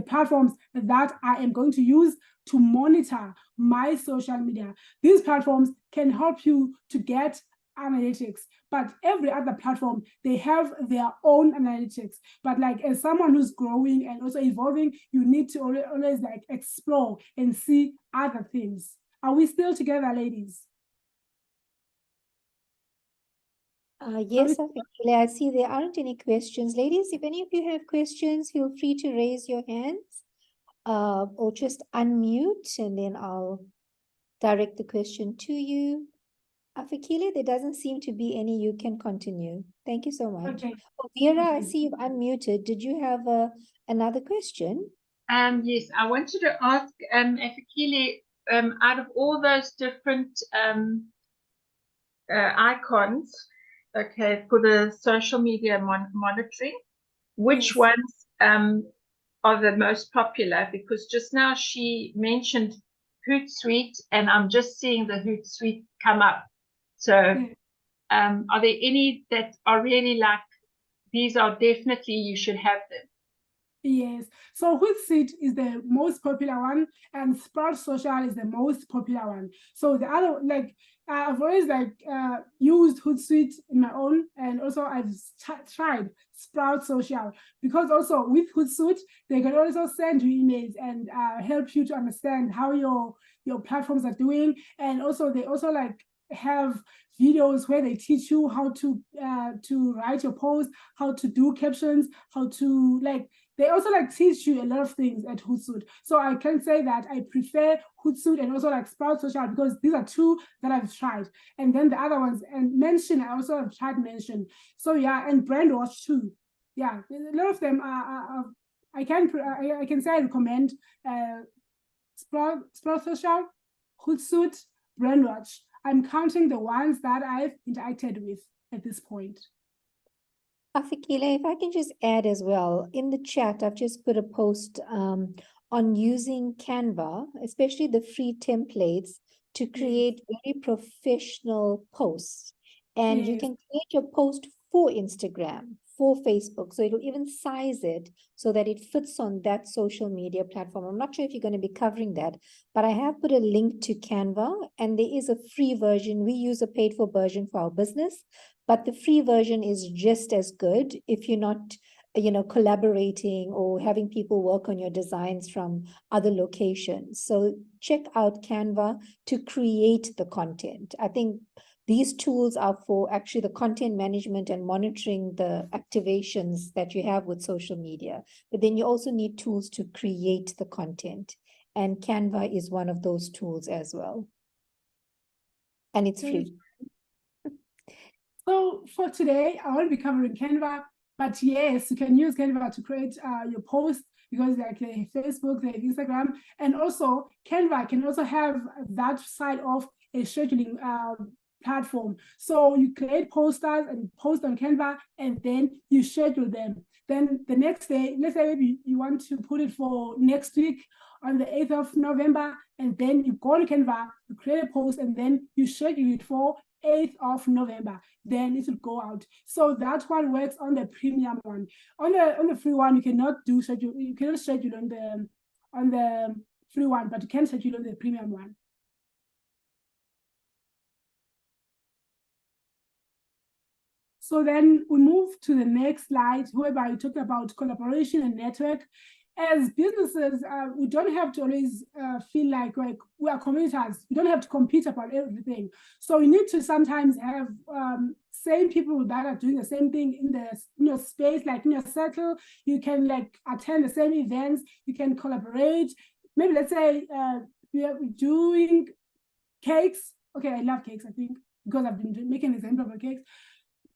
platforms that I am going to use to monitor my social media. These platforms can help you to get analytics, but every other platform, they have their own analytics. But like, as someone who's growing and also evolving, you need to always like explore and see other things. Are we still together, ladies? Yes, Afile, I see there aren't any questions. Ladies, if any of you have questions, feel free to raise your hands or just unmute, and then I'll direct the question to you. Afile, there doesn't seem to be any. You can continue. Thank you so much. Okay. Oh, Vera, I see you've unmuted. Did you have another question? Yes, I wanted to ask Afile, out of all those different icons, okay, for the social media monitoring, which Yes. ones are the most popular? Because just now she mentioned Hootsuite, and I'm just seeing the Hootsuite come up. So are there any that are really like, these are definitely, you should have them? Yes, so Hootsuite is the most popular one, and Sprout Social is the most popular one. So the other, like, I've always like used Hootsuite in my own, and also I've tried Sprout Social, because also with Hootsuite they can also send you emails and help you to understand how your platforms are doing, and also they also like have videos where they teach you how to write your post, how to do captions, how to like they also like teach you a lot of things at Hootsuite. So I can say that I prefer Hootsuite and also like Sprout Social, because these are two that I've tried. And then the other ones, and Mention, I also have tried Mention. So yeah, and Brandwatch too. Yeah, a lot of them are I can say I recommend Sprout Social, Hootsuite, Brandwatch. I'm counting the ones that I've interacted with at this point. Afikile, if I can just add as well, in the chat, I've just put a post on using Canva, especially the free templates, to create very professional posts. And you Yes. can create your post for Instagram, for Facebook. So it'll even size it so that it fits on that social media platform. I'm not sure if you're going to be covering that, but I have put a link to Canva, and there is a free version. We use a paid for version for our business, but the free version is just as good if you're not, collaborating or having people work on your designs from other locations. So check out Canva to create the content. I think these tools are for actually the content management and monitoring the activations that you have with social media. But then you also need tools to create the content. And Canva is one of those tools as well. And it's free. So for today, I won't be covering Canva, but yes, you can use Canva to create your posts, because like Facebook, like Instagram, and also Canva can also have that side of a scheduling platform. So you create posters and post on Canva, and then you schedule them. Then the next day, let's say maybe you want to put it for next week on the 8th of November, and then you go on Canva, you create a post, and then you schedule it for 8th of November, then it will go out. So that one works on the premium one. On the free one, you cannot do schedule. You cannot schedule on the free one, but you can schedule on the premium one. So then we move to the next slide, whereby we talk about collaboration and network. As businesses, we don't have to always feel like we are competitors. We don't have to compete about everything. So we need to sometimes have same people that are doing the same thing in your space, like in your circle. You can like attend the same events. You can collaborate. Maybe let's say we are doing cakes. Okay, I love cakes, I think, because I've been making an example of cakes.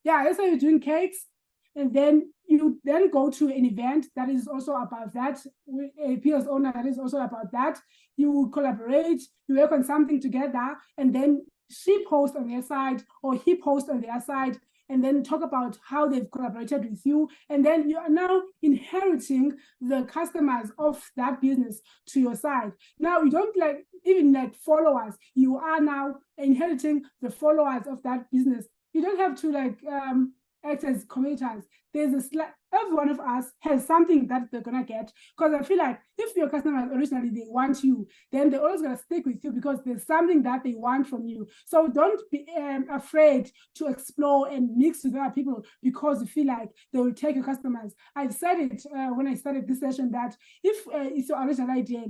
Yeah, let's say you're doing cakes, and then you then go to an event that is also about that, with a business owner that is also about that. You collaborate, you work on something together, and then she posts on their side or he posts on their side, and then talk about how they've collaborated with you. And then you are now inheriting the customers of that business to your side. Now you don't like even like followers, you are now inheriting the followers of that business. You don't have to like act as competitors. There's every one of us has something that they're gonna get, because I feel like if your customers originally they want you, then they're always gonna stick with you because there's something that they want from you. So don't be afraid to explore and mix with other people because you feel like they will take your customers. I've said it when I started this session that if it's your original idea,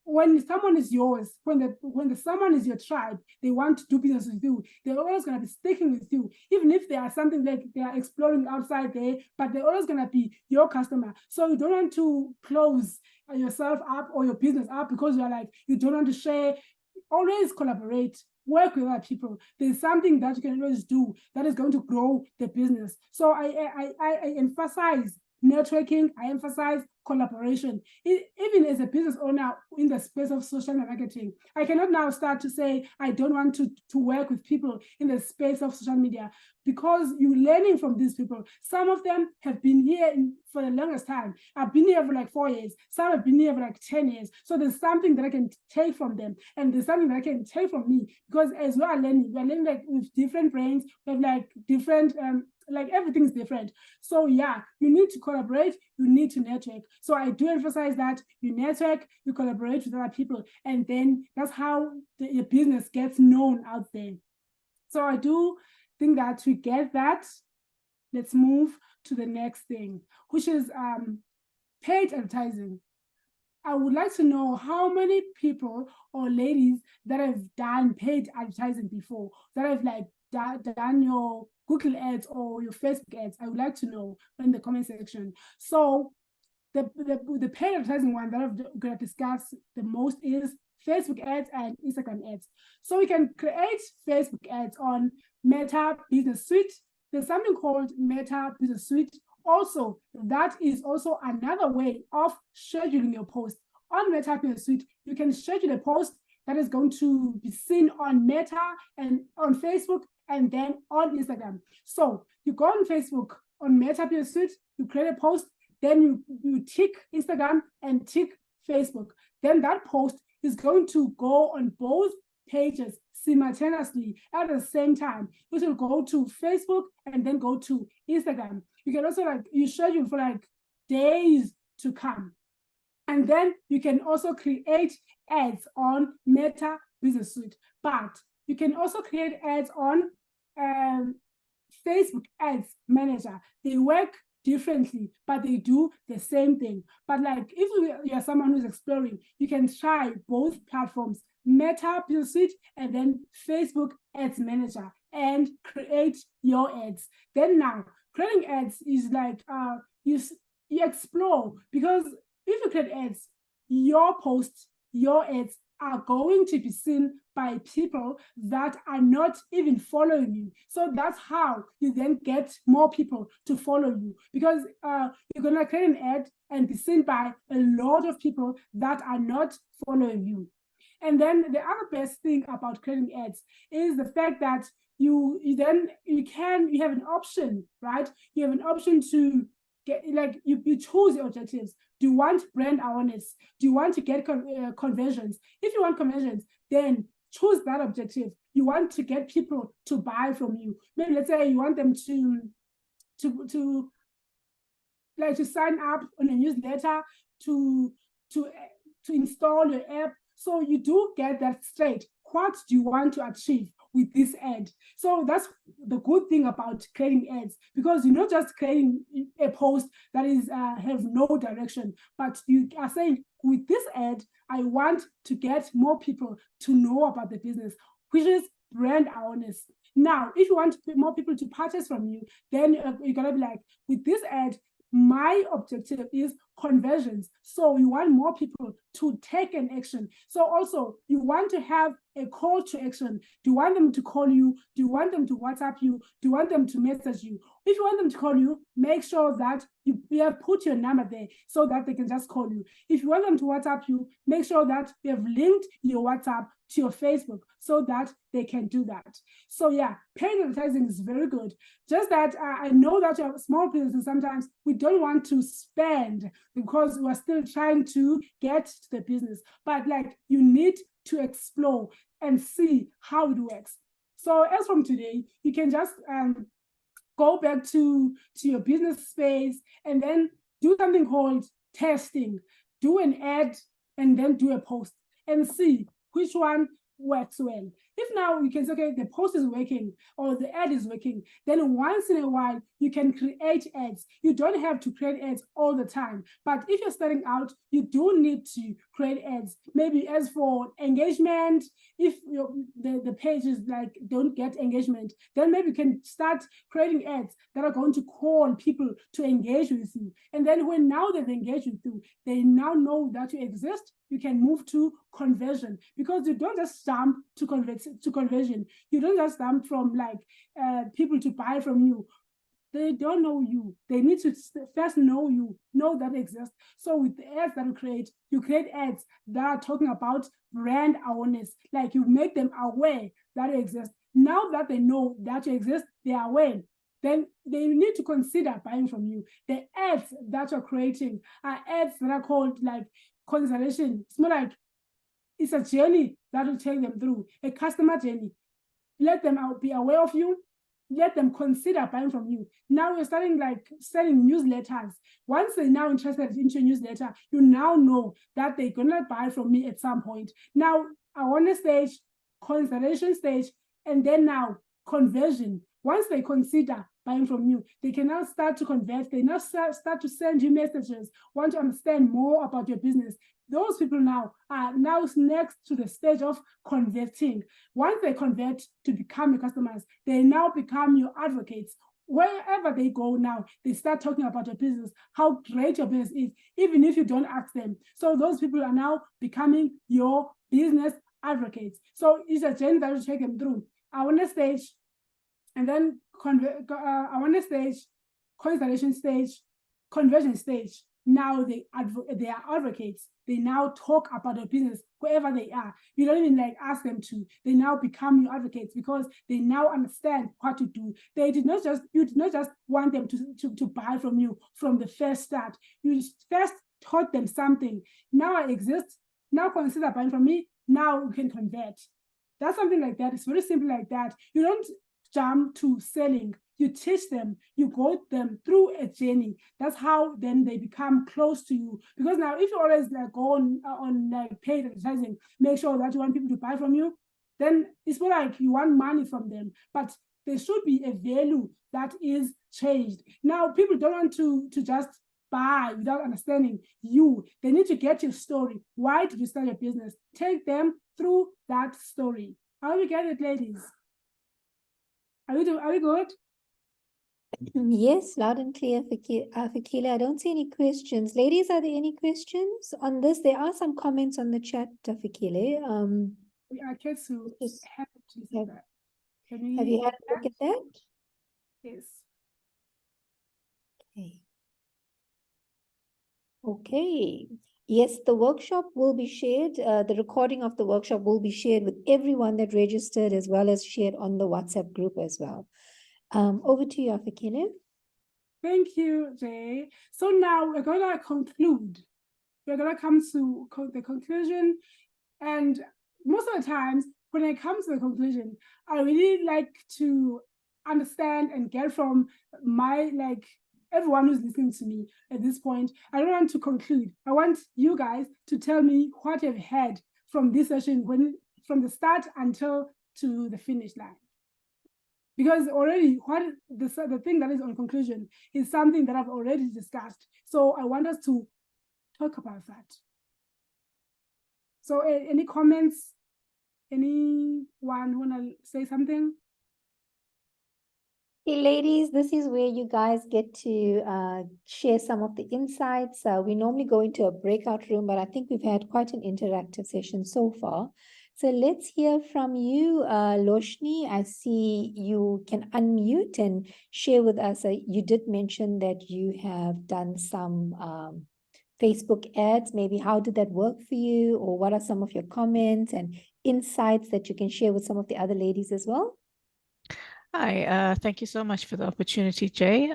when someone is yours, when someone is your tribe, they want to do business with you, they're always going to be sticking with you, even if there are something like they are exploring outside there, but they're always going to be your customer. So you don't want to close yourself up or your business up because you're like, you don't want to share. Always collaborate, work with other people. There's something that you can always do that is going to grow the business. So I emphasize networking, I emphasize collaboration. Even as a business owner in the space of social marketing, I cannot now start to say I don't want to work with people in the space of social media, because you're learning from these people. Some of them have been here for the longest time. I've been here for like 4 years. Some have been here for like 10 years. So there's something that I can take from them, and there's something that I can take from me, because as we are learning like with different brains, we have like different like everything's different. So yeah, you need to collaborate, you need to network. So I do emphasize that you network, you collaborate with other people, and then that's how your business gets known out there. So I do think that we get that. Let's move to the next thing, which is paid advertising. I would like to know how many people or ladies that have done paid advertising before, that have like done your Google ads or your Facebook ads. I would like to know in the comment section. So the paid advertising one that I'm going to discuss the most is Facebook ads and Instagram ads. So we can create Facebook ads on Meta Business Suite. There's something called Meta Business Suite. Also, that is also another way of scheduling your post. On Meta Business Suite, you can schedule a post that is going to be seen on Meta and on Facebook and then on Instagram. So you go on Facebook on Meta Business Suite, you create a post, then you tick Instagram and tick Facebook. Then that post is going to go on both pages simultaneously at the same time. You should go to Facebook and then go to Instagram. You can also you schedule for days to come. And then you can also create ads on Meta Business Suite. But you can also create ads on Facebook Ads Manager. They work differently, but they do the same thing. But if you're someone who's exploring, you can try both platforms, Meta Business Suite and then Facebook Ads Manager, and create your ads. Then now, creating ads is you explore, because if you create ads, your posts, your ads are going to be seen by people that are not even following you. So that's how you then get more people to follow you, because you're going to create an ad and be seen by a lot of people that are not following you. And then the other best thing about creating ads is the fact that you have an option, right? You have an option to get, you choose your objectives. Do you want brand awareness? Do you want to get conversions? If you want conversions, then choose that objective. You want to get people to buy from you. Maybe let's say you want them to sign up on a newsletter, to install your app. So you do get that straight. What do you want to achieve with this ad? So that's the good thing about creating ads, because you're not just creating a post that is have no direction, but you are saying, with this ad, I want to get more people to know about the business, which is brand awareness. Now, if you want more people to purchase from you, then you're gonna be like, with this ad, my objective is conversions. So you want more people to take an action. So also you want to have a call to action. Do you want them to call you? Do you want them to WhatsApp you? Do you want them to message you? If you want them to call you, make sure that you have put your number there so that they can just call you. If you want them to WhatsApp you, make sure that you have linked your WhatsApp to your Facebook so that they can do that. So yeah, paid advertising is very good. Just that I know that you have small businesses, sometimes we don't want to spend because we're still trying to get to the business. But you need to explore and see how it works. So as from today, you can just go back to your business space and then do something called testing. Do an ad and then do a post and see which one works well. If now you can say, okay, the post is working or the ad is working, then once in a while you can create ads. You don't have to create ads all the time. But if you're starting out, you do need to create ads. Maybe as for engagement, if the pages don't get engagement, then maybe you can start creating ads that are going to call people to engage with you. And then when now they've engaged with you, they now know that you exist. You can move to conversion, because you don't just jump to conversion. You don't just jump from people to buy from you. They don't know you. They need to first know you, know that exists. So with the ads that you create ads that are talking about brand awareness. You make them aware that you exist. Now that they know that you exist, they are aware. Then they need to consider buying from you. The ads that you're creating are ads that are called consideration. It's more like it's a journey that will take them through, a customer journey. Let them be aware of you. Let them consider buying from you. Now you're starting selling newsletters. Once they're now interested in your newsletter, you now know that they're gonna buy from me at some point. Now, awareness stage, consideration stage, and then now conversion. Once they consider buying from you, they can now start to convert. They now start to send you messages, want to understand more about your business. Those people now are next to the stage of converting. Once they convert to become your customers, they now become your advocates. wherever they go now, they start talking about your business, how great your business is, even if you don't ask them. So those people are now becoming your business advocates. So it's a journey that you take them through. Awareness stage, and then awareness stage, consideration stage, conversion stage. Now they are advocates. They now talk about their business wherever they are. You don't even like ask them to. They now become your advocates because they now understand what to do. You did not just want them to buy from you from the first start. You first taught them something. Now I exist. Now consider buying from me. Now you can convert. That's something like that. It's very simple like that. You don't jump to selling. You teach them, you go them through a journey. That's how then they become close to you. Because now if you always like go on like paid advertising, make sure that you want people to buy from you, then it's more like you want money from them. But there should be a value that is changed. Now people don't want to just buy without understanding you. They need to get your story. Why did you start your business? Take them through that story. How do we get it, ladies? Are we good? Yes, loud and clear, Fikile. I don't see any questions. Ladies, are there any questions on this? There are some comments on the chat, Fikile. We are just to Just have to see have- that. have you had a look at that? Yes. Okay. Okay. Yes, the workshop will be shared. The recording of the workshop will be shared with everyone that registered, as well as shared on the WhatsApp group as well. Over to you, Fikile. Thank you, Jay. So now we're going to conclude. We're going to come to the conclusion. And most of the times, when it comes to the conclusion, I really like to understand and get from everyone who's listening to me at this point. I don't want to conclude. I want you guys to tell me what you've had from this session, from the start until to the finish line. Because already the thing that is on conclusion is something that I've already discussed. So I want us to talk about that. So any comments? Anyone want to say something? Hey, ladies, this is where you guys get to share some of the insights. We normally go into a breakout room, but I think we've had quite an interactive session so far. So let's hear from you, Loshni. I see you can unmute and share with us. You did mention that you have done some Facebook ads. Maybe how did that work for you, or what are some of your comments and insights that you can share with some of the other ladies as well? Hi, thank you so much for the opportunity, Jay.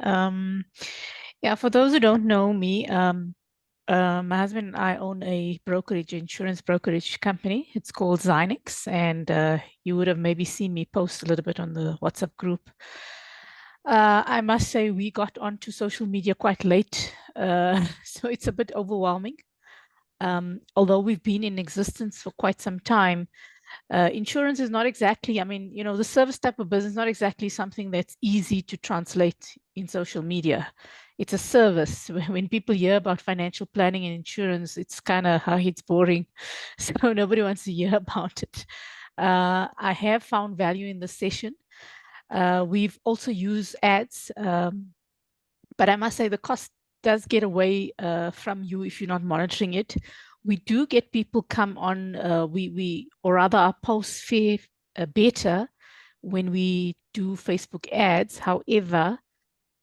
Yeah, for those who don't know me, my husband and I own a insurance brokerage company. It's called WomX, and you would have maybe seen me post a little bit on the WhatsApp group. I must say we got onto social media quite late, so it's a bit overwhelming. Although we've been in existence for quite some time, insurance is not exactly, the service type of business is not exactly something that's easy to translate in social media. It's a service. When people hear about financial planning and insurance, it's kind of, it's boring. So nobody wants to hear about it. I have found value in the session. We've also used ads, but I must say the cost does get away from you if you're not monitoring it. We do get people come on, or rather our posts fare better when we do Facebook ads. However,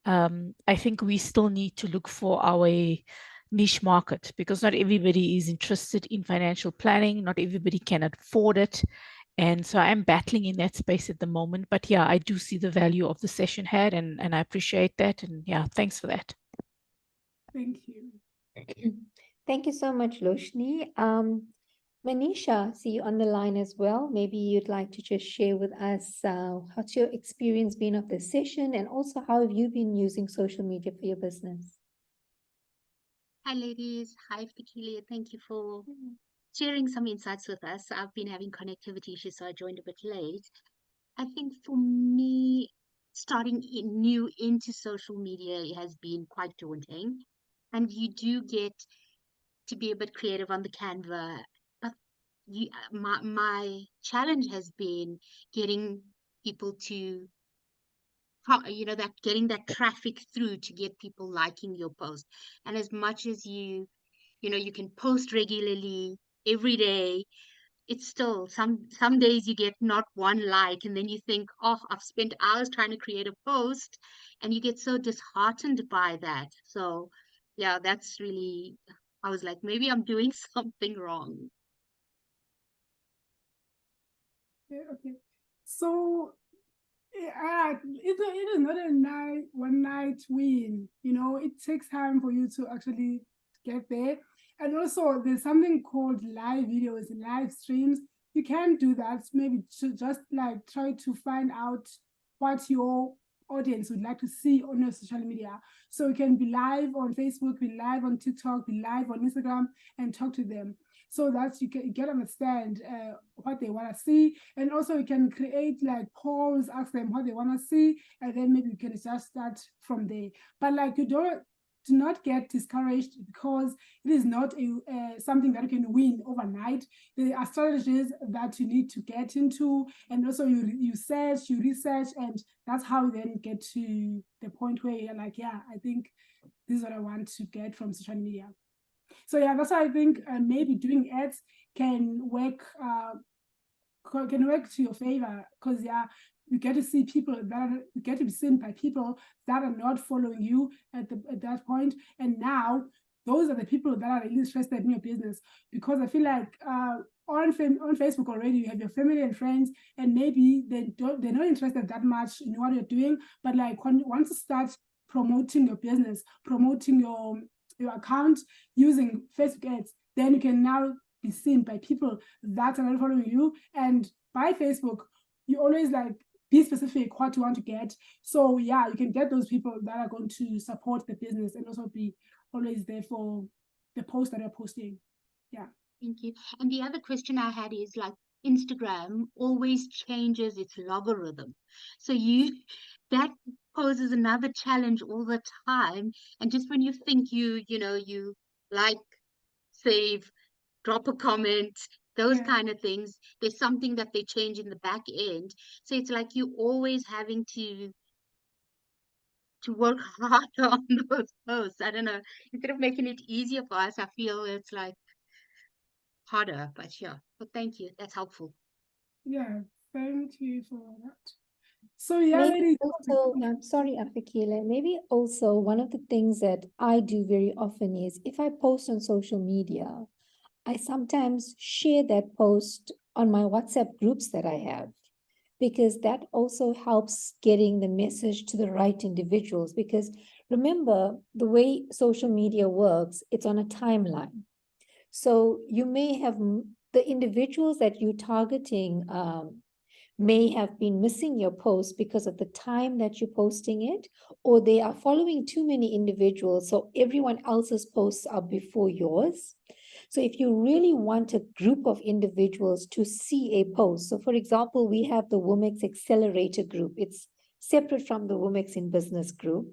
I think we still need to look for our niche market, because not everybody is interested in financial planning. Not everybody can afford it. And so I'm battling in that space at the moment. But yeah, I do see the value of the session had, and I appreciate that. And yeah, thanks for that. Thank you. Thank you so much, Loshni. Manisha, see you on the line as well. Maybe you'd like to just share with us what's your experience been of this session, and also how have you been using social media for your business? Hi, ladies. Hi, Fikile. Thank you for sharing some insights with us. I've been having connectivity issues, so I joined a bit late. I think for me, starting new into social media has been quite daunting, and you do get to be a bit creative on the Canva. But my challenge has been getting people to that getting that traffic through to get people liking your post. And as much as you can post regularly every day, it's still some days you get not one like, and then you think, oh, I've spent hours trying to create a post, and you get so disheartened by that. So yeah, that's really, I was like, maybe I'm doing something wrong. Yeah, okay. So it is not a one night win. It takes time for you to actually get there. And also, there's something called live videos, live streams. You can do that. Maybe to just like try to find out what your audience would like to see on your social media. So you can be live on Facebook, be live on TikTok, be live on Instagram, and talk to them, so that you can understand what they want to see. And also you can create like polls, ask them what they want to see, and then maybe you can just start from there. But like, you do not get discouraged, because it is not something that you can win overnight. There are strategies that you need to get into, and also you search, you research, and that's how you then get to the point where you're like, yeah, I think this is what I want to get from social media. So yeah, that's why I think maybe doing ads can work to your favor, because yeah, you get to see people you get to be seen by people that are not following you at that point, and now those are the people that are really interested in your business. Because I feel like on Facebook already you have your family and friends, and maybe they're not interested that much in what you're doing, but like once you start promoting your business, promoting your account using Facebook ads, then you can now be seen by people that are not following you. And by Facebook, you always like be specific what you want to get. So yeah, you can get those people that are going to support the business and also be always there for the post that you're posting. Yeah. Thank you. And the other question I had is, like, Instagram always changes its logarithm. So that poses another challenge all the time. And just when you think you like, save, drop a comment, those kind of things, there's something that they change in the back end. So it's like you always having to work harder on those posts. I don't know. Instead of making it easier for us, I feel it's like harder. But yeah, but thank you. That's helpful. Yeah, thank you for that. So yeah, Maybe ladies. also, I'm sorry, Afakile, maybe also one of the things that I do very often is, if I post on social media, I sometimes share that post on my WhatsApp groups that I have, because that also helps getting the message to the right individuals. Because remember, the way social media works, it's on a timeline. So you may have the individuals that you're targeting may have been missing your post because of the time that you're posting it, or they are following too many individuals, so everyone else's posts are before yours. So if you really want a group of individuals to see a post, so for example, we have the WomX Accelerator group. It's separate from the WomX in Business group.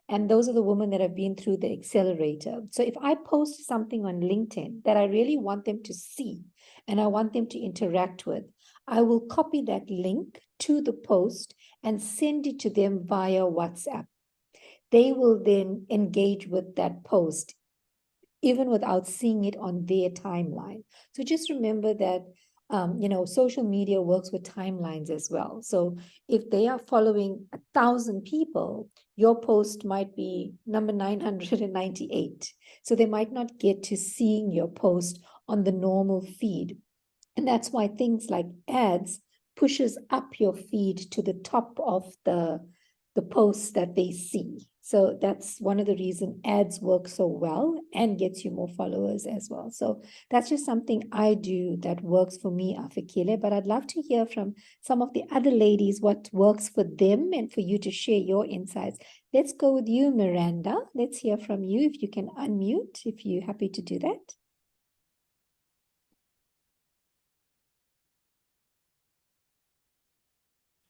And those are the women that have been through the accelerator. So if I post something on LinkedIn that I really want them to see and I want them to interact with, I will copy that link to the post and send it to them via WhatsApp. They will then engage with that post, even without seeing it on their timeline. So just remember that social media works with timelines as well. So if they are following 1,000 people, your post might be number 998. So they might not get to seeing your post on the normal feed. And that's why things like ads pushes up your feed to the top of the posts that they see. So that's one of the reasons ads work so well and gets you more followers as well. So that's just something I do that works for me, Afakile. But I'd love to hear from some of the other ladies what works for them and for you to share your insights. Let's go with you, Miranda. Let's hear from you. If you can unmute, if you're happy to do that.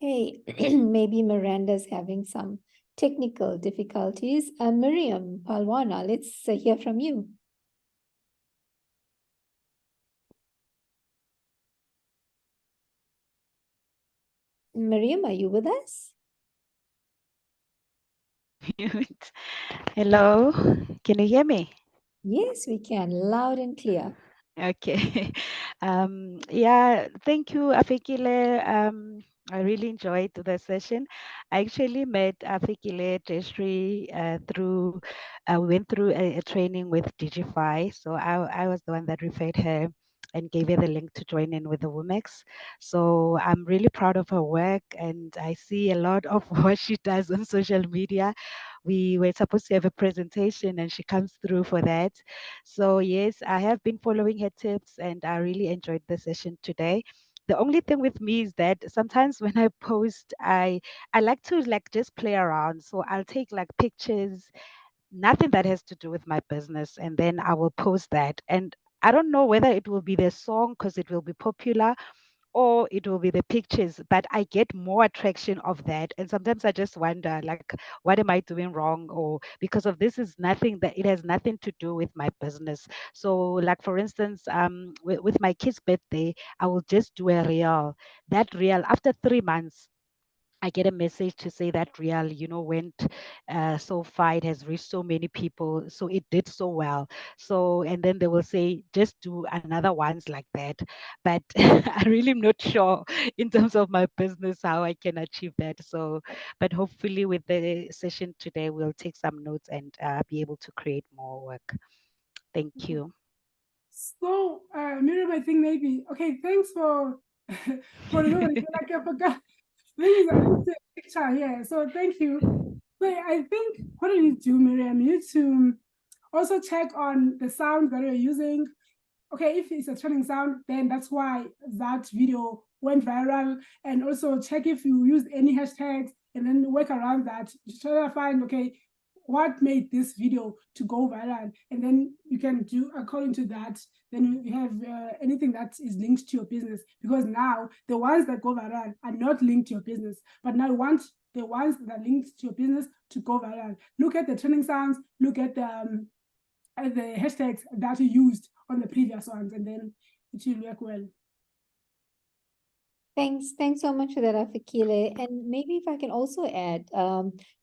Hey, maybe Miranda's having some technical difficulties. Miriam Palwana, let's hear from you. Miriam, are you with us? Mute. Hello, can you hear me? Yes, we can, loud and clear. Okay. Yeah, thank you, Afikile. I really enjoyed the session. I actually met Afikile Teshri through, we went through a training with Digify. So I was the one that referred her and gave her the link to join in with the WomX. So I'm really proud of her work and I see a lot of what she does on social media. We were supposed to have a presentation and she comes through for that. So yes, I have been following her tips and I really enjoyed the session today. The only thing with me is that sometimes when I post, I like to like just play around. So I'll take like pictures, nothing that has to do with my business, and then I will post that. And I don't know whether it will be the song because it will be popular or it will be the pictures, but I get more attraction of that. And sometimes I just wonder, like, what am I doing wrong? Or because of this is nothing that it has nothing to do with my business. So, like for instance, with my kid's birthday, I will just do a reel. That reel after 3 months. I get a message to say that real, went so far. It has reached so many people. So it did so well. So, and then they will say, just do another ones like that. But I really am not sure in terms of my business how I can achieve that. So, but hopefully with the session today, we'll take some notes and be able to create more work. Thank you. So, Miriam, I think maybe, okay, thanks for remembering, like I forgot. Thing is, I didn't take a picture here, so thank you. But I think what do you do, Miriam? You need to also check on the sounds that you're using. Okay, if it's a trending sound, then that's why that video went viral. And also check if you used any hashtags and then work around that to try to find, okay, what made this video to go viral? And then you can do according to that. Then you have anything that is linked to your business, because now the ones that go viral are not linked to your business, but now you want the ones that are linked to your business to go viral. Look at the trending sounds, look at the hashtags that you used on the previous ones, and then it will work well. Thanks so much for that, Afikile. And maybe if I can also add,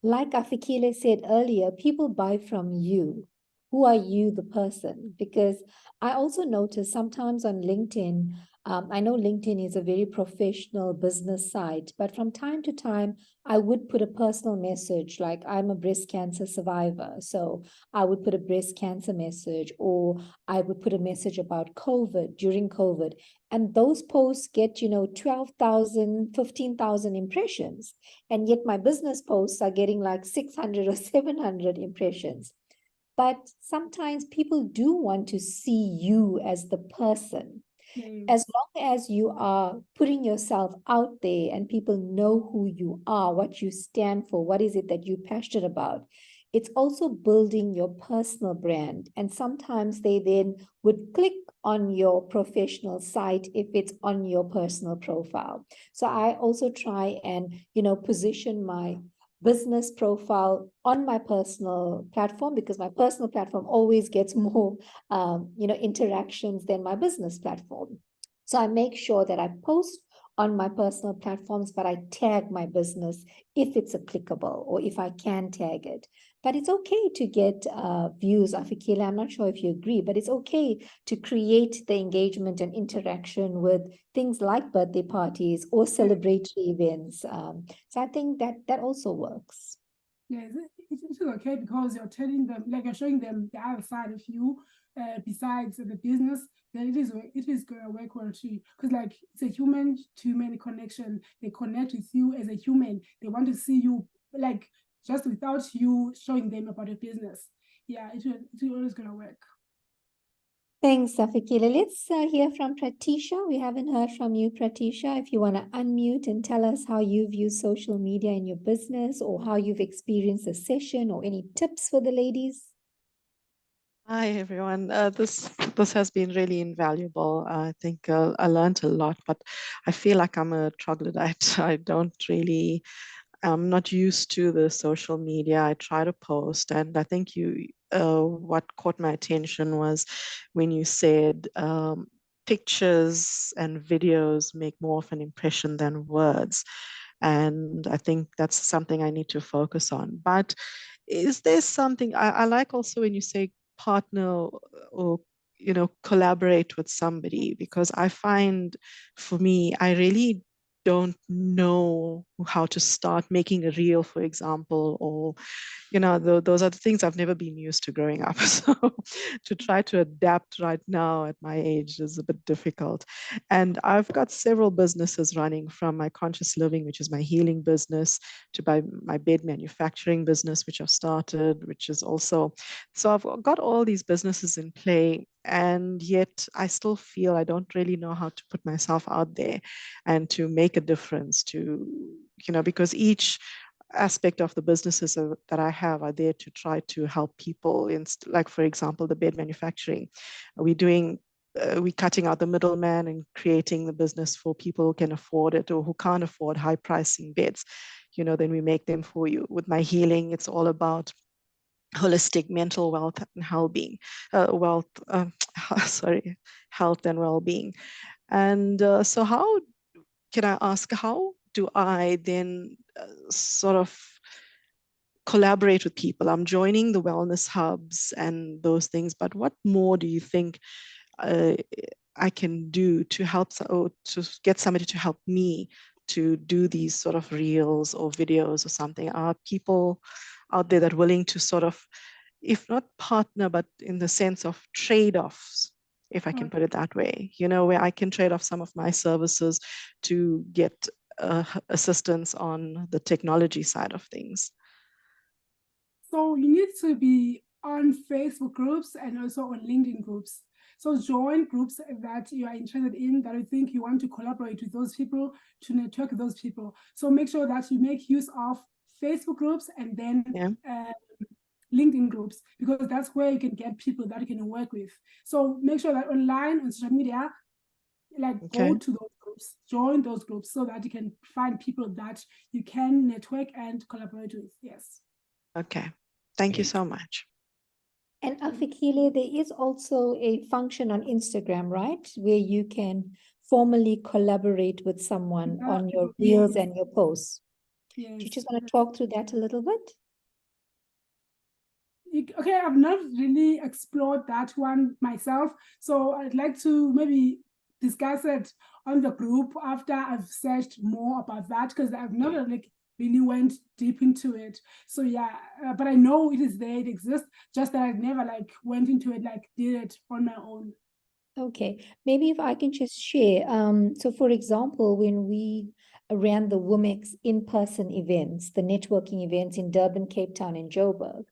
like Afikile said earlier, people buy from you. Who are you, the person? Because I also notice sometimes on LinkedIn, I know LinkedIn is a very professional business site, but from time to time, I would put a personal message like I'm a breast cancer survivor. So I would put a breast cancer message, or I would put a message about COVID during COVID. And those posts get, 12,000, 15,000 impressions. And yet my business posts are getting like 600 or 700 impressions. But sometimes people do want to see you as the person. As long as you are putting yourself out there and people know who you are, what you stand for, what is it that you're passionate about, it's also building your personal brand. And sometimes they then would click on your professional site if it's on your personal profile. So I also try and, position my business profile on my personal platform, because my personal platform always gets more, interactions than my business platform. So I make sure that I post on my personal platforms, but I tag my business if it's applicable or if I can tag it. But it's okay to get views, Afikile. I'm not sure if you agree, but it's okay to create the engagement and interaction with things like birthday parties or celebratory events. So I think that also works. Yes, it's okay because you're telling them, like you're showing them the other side of you, besides the business, then it is going to work well too. Because like it's a human to human connection. They connect with you as a human. They want to see you like just without you showing them about your business. Yeah, it's always going to work. Thanks, Afikile. Let's hear from Pratisha. We haven't heard from you, Pratisha. If you want to unmute and tell us how you view social media in your business or how you've experienced the session or any tips for the ladies. Hi everyone. This has been really invaluable. I think I learned a lot, but I feel like I'm a troglodyte. I'm not used to the social media. I try to post, and I think what caught my attention was when you said pictures and videos make more of an impression than words. And I think that's something I need to focus on. But is there something I like also when you say partner or collaborate with somebody, because I find for me, I really don't know how to start making a reel, for example, or those are the things I've never been used to growing up. So to try to adapt right now at my age is a bit difficult. And I've got several businesses running, from my conscious living, which is my healing business, to my bed manufacturing business, which I've started, which is also, so I've got all these businesses in play. And yet I still feel I don't really know how to put myself out there and to make a difference because each aspect of the businesses that I have are there to try to help people in, like, for example, the bed manufacturing. We're cutting out the middleman and creating the business for people who can afford it or who can't afford high pricing beds. Then we make them for you. With my healing, it's all about holistic mental wealth and well-being, health and well-being. And so how can I ask, how do I then sort of collaborate with people? I'm joining the wellness hubs and those things, but what more do you think I can do to help, or to get somebody to help me to do these sort of reels or videos or something? Are people out there that are willing to sort of, if not partner, but in the sense of trade-offs, if I can put it that way, where I can trade off some of my services to get assistance on the technology side of things? So you need to be on Facebook groups and also on LinkedIn groups. So join groups that you are interested in, that you think you want to collaborate with those people, to network with those people. So make sure that you make use of Facebook groups and then LinkedIn groups, because that's where you can get people that you can work with. So make sure that online, on social media, go to those groups, join those groups, so that you can find people that you can network and collaborate with. Yes. Okay. Thank you so much. And Afikile, there is also a function on Instagram, right? Where you can formally collaborate with someone on your reels and your posts. Yes. Do you just want to talk through that a little bit? Okay, I've not really explored that one myself, so I'd like to maybe discuss it on the group after I've searched more about that, because I've never really went deep into it. So yeah, but I know it is there, it exists, just that I've never went into it, did it on my own. Okay, maybe if I can just share. So for example, when we ran the WomX in-person events, the networking events in Durban, Cape Town, and Joburg,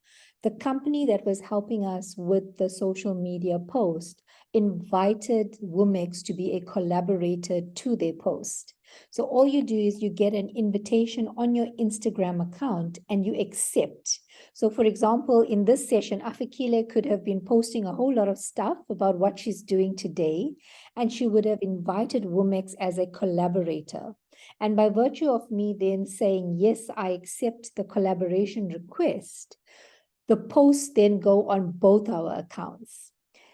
the company that was helping us with the social media post invited WomX to be a collaborator to their post. So all you do is you get an invitation on your Instagram account and you accept. So for example, in this session, Afikile could have been posting a whole lot of stuff about what she's doing today, and she would have invited WomX as a collaborator. And by virtue of me then saying, yes, I accept the collaboration request, the posts then go on both our accounts.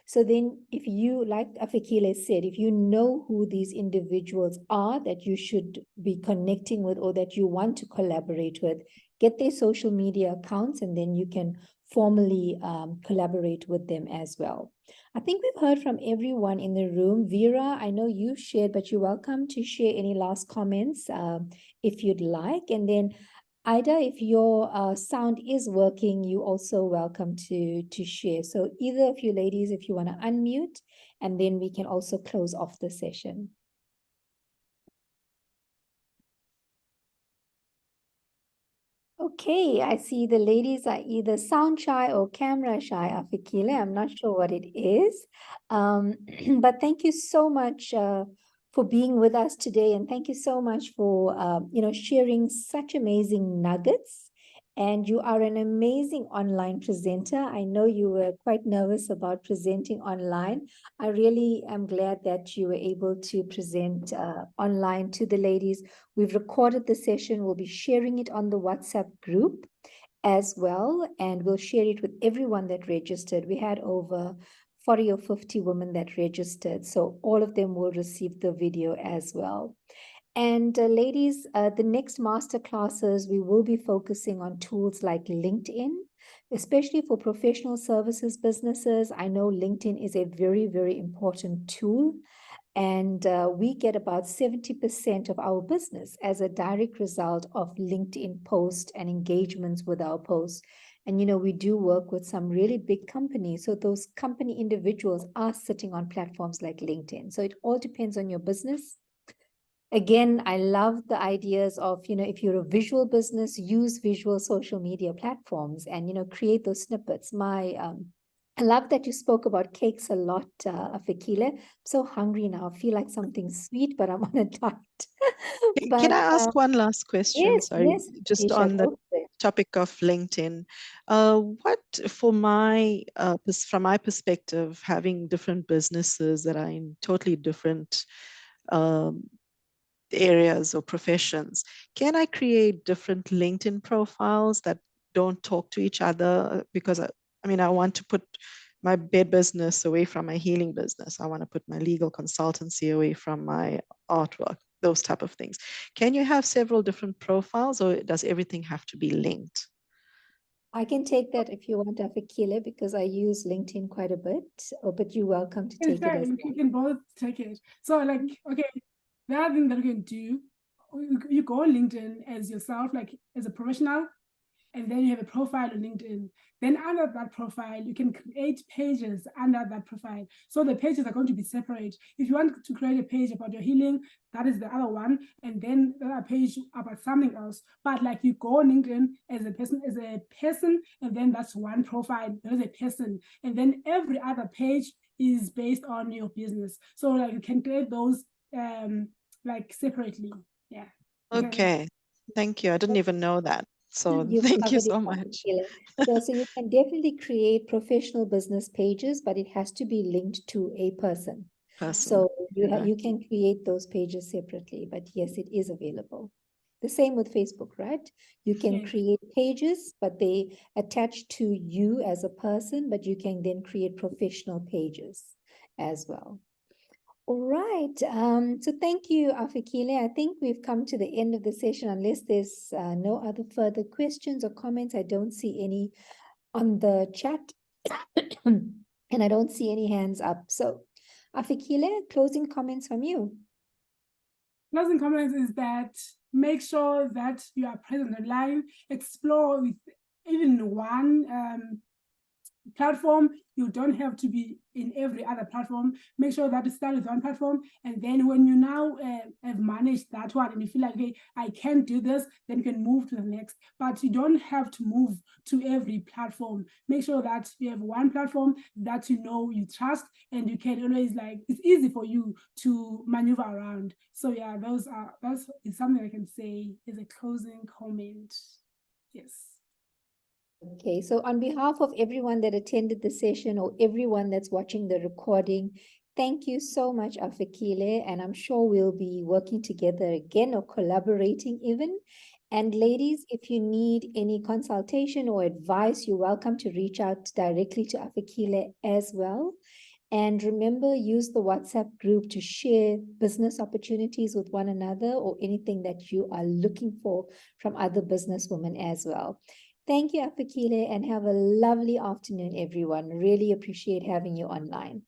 So then if you, like Afikile said, if you know who these individuals are that you should be connecting with or that you want to collaborate with, get their social media accounts and then you can formally collaborate with them as well. I think we've heard from everyone in the room. Vera, I know you shared, but you're welcome to share any last comments if you'd like. And then Ida, if your sound is working, you also welcome to share. So either of you ladies, if you want to unmute, and then we can also close off the session. Okay, I see the ladies are either sound shy or camera shy, Afikile. I'm not sure what it is. But thank you so much for being with us today. And thank you so much for, sharing such amazing nuggets. And you are an amazing online presenter. I know you were quite nervous about presenting online. I really am glad that you were able to present online to the ladies. We've recorded the session. We'll be sharing it on the WhatsApp group as well, and we'll share it with everyone that registered. We had over 40 or 50 women that registered, so all of them will receive the video as well. And ladies, the next master classes, we will be focusing on tools like LinkedIn, especially for professional services businesses. I know LinkedIn is a very, very important tool. And we get about 70% of our business as a direct result of LinkedIn posts and engagements with our posts. And, you know, we do work with some really big companies. So those company individuals are sitting on platforms like LinkedIn. So it all depends on your business. Again, I love the ideas of, you know, if you're a visual business, use visual social media platforms and, you know, create those snippets. I love that you spoke about cakes a lot, Fikile. I'm so hungry now. I feel like something sweet, but I'm on a diet. Can I ask one last question? Yes, Sorry, yes, just Disha, on the go for it. topic of LinkedIn. What, for my, from my perspective, having different businesses that are in totally different um, areas or professions, can I create different LinkedIn profiles that don't talk to each other? Because I mean, I want to put my bed business away from my healing business. I want to put my legal consultancy away from my artwork, those type of things. Can you have several different profiles, or does everything have to be linked? I can take that if you want, Fikile, because I use LinkedIn quite a bit. Oh, but you're welcome to take it as You can both take it. So like, okay, the other thing that you can do, you go on LinkedIn as yourself, like as a professional, and then you have a profile on LinkedIn. Then under that profile, you can create pages under that profile. So the pages are going to be separate. If you want to create a page about your healing, that is the other one. And then the other page about something else. But like you go on LinkedIn as a person, and then that's one profile, there's a person. And then every other page is based on your business. So like you can create those like separately. Yeah. Okay. Thank you. I didn't even know that. So You've thank you covered it, so Dr. much. Keeler. So you can definitely create professional business pages, but it has to be linked to a person. So you can create those pages separately, but yes, it is available. The same with Facebook, right? You can Yes. create pages, but they attach to you as a person, but you can then create professional pages as well. All right. So thank you, Afikile. I think we've come to the end of the session, unless there's no other further questions or comments. I don't see any on the chat, and I don't see any hands up. So, Afikile, closing comments from you. Closing comments is that make sure that you are present online, explore with even one platform. You don't have to be in every other platform. Make sure that you start with one platform, and then when you now have managed that one and you feel like, hey, I can do this, then you can move to the next. But you don't have to move to every platform. Make sure that you have one platform that you know you trust, and you can always, like, it's easy for you to maneuver around. So yeah, that's something I can say is a closing comment. Yes. Okay, so on behalf of everyone that attended the session or everyone that's watching the recording, thank you so much, Afikile, and I'm sure we'll be working together again or collaborating even. And ladies, if you need any consultation or advice, you're welcome to reach out directly to Afikile as well. And remember, use the WhatsApp group to share business opportunities with one another or anything that you are looking for from other businesswomen as well. Thank you, Afikile, and have a lovely afternoon, everyone. Really appreciate having you online.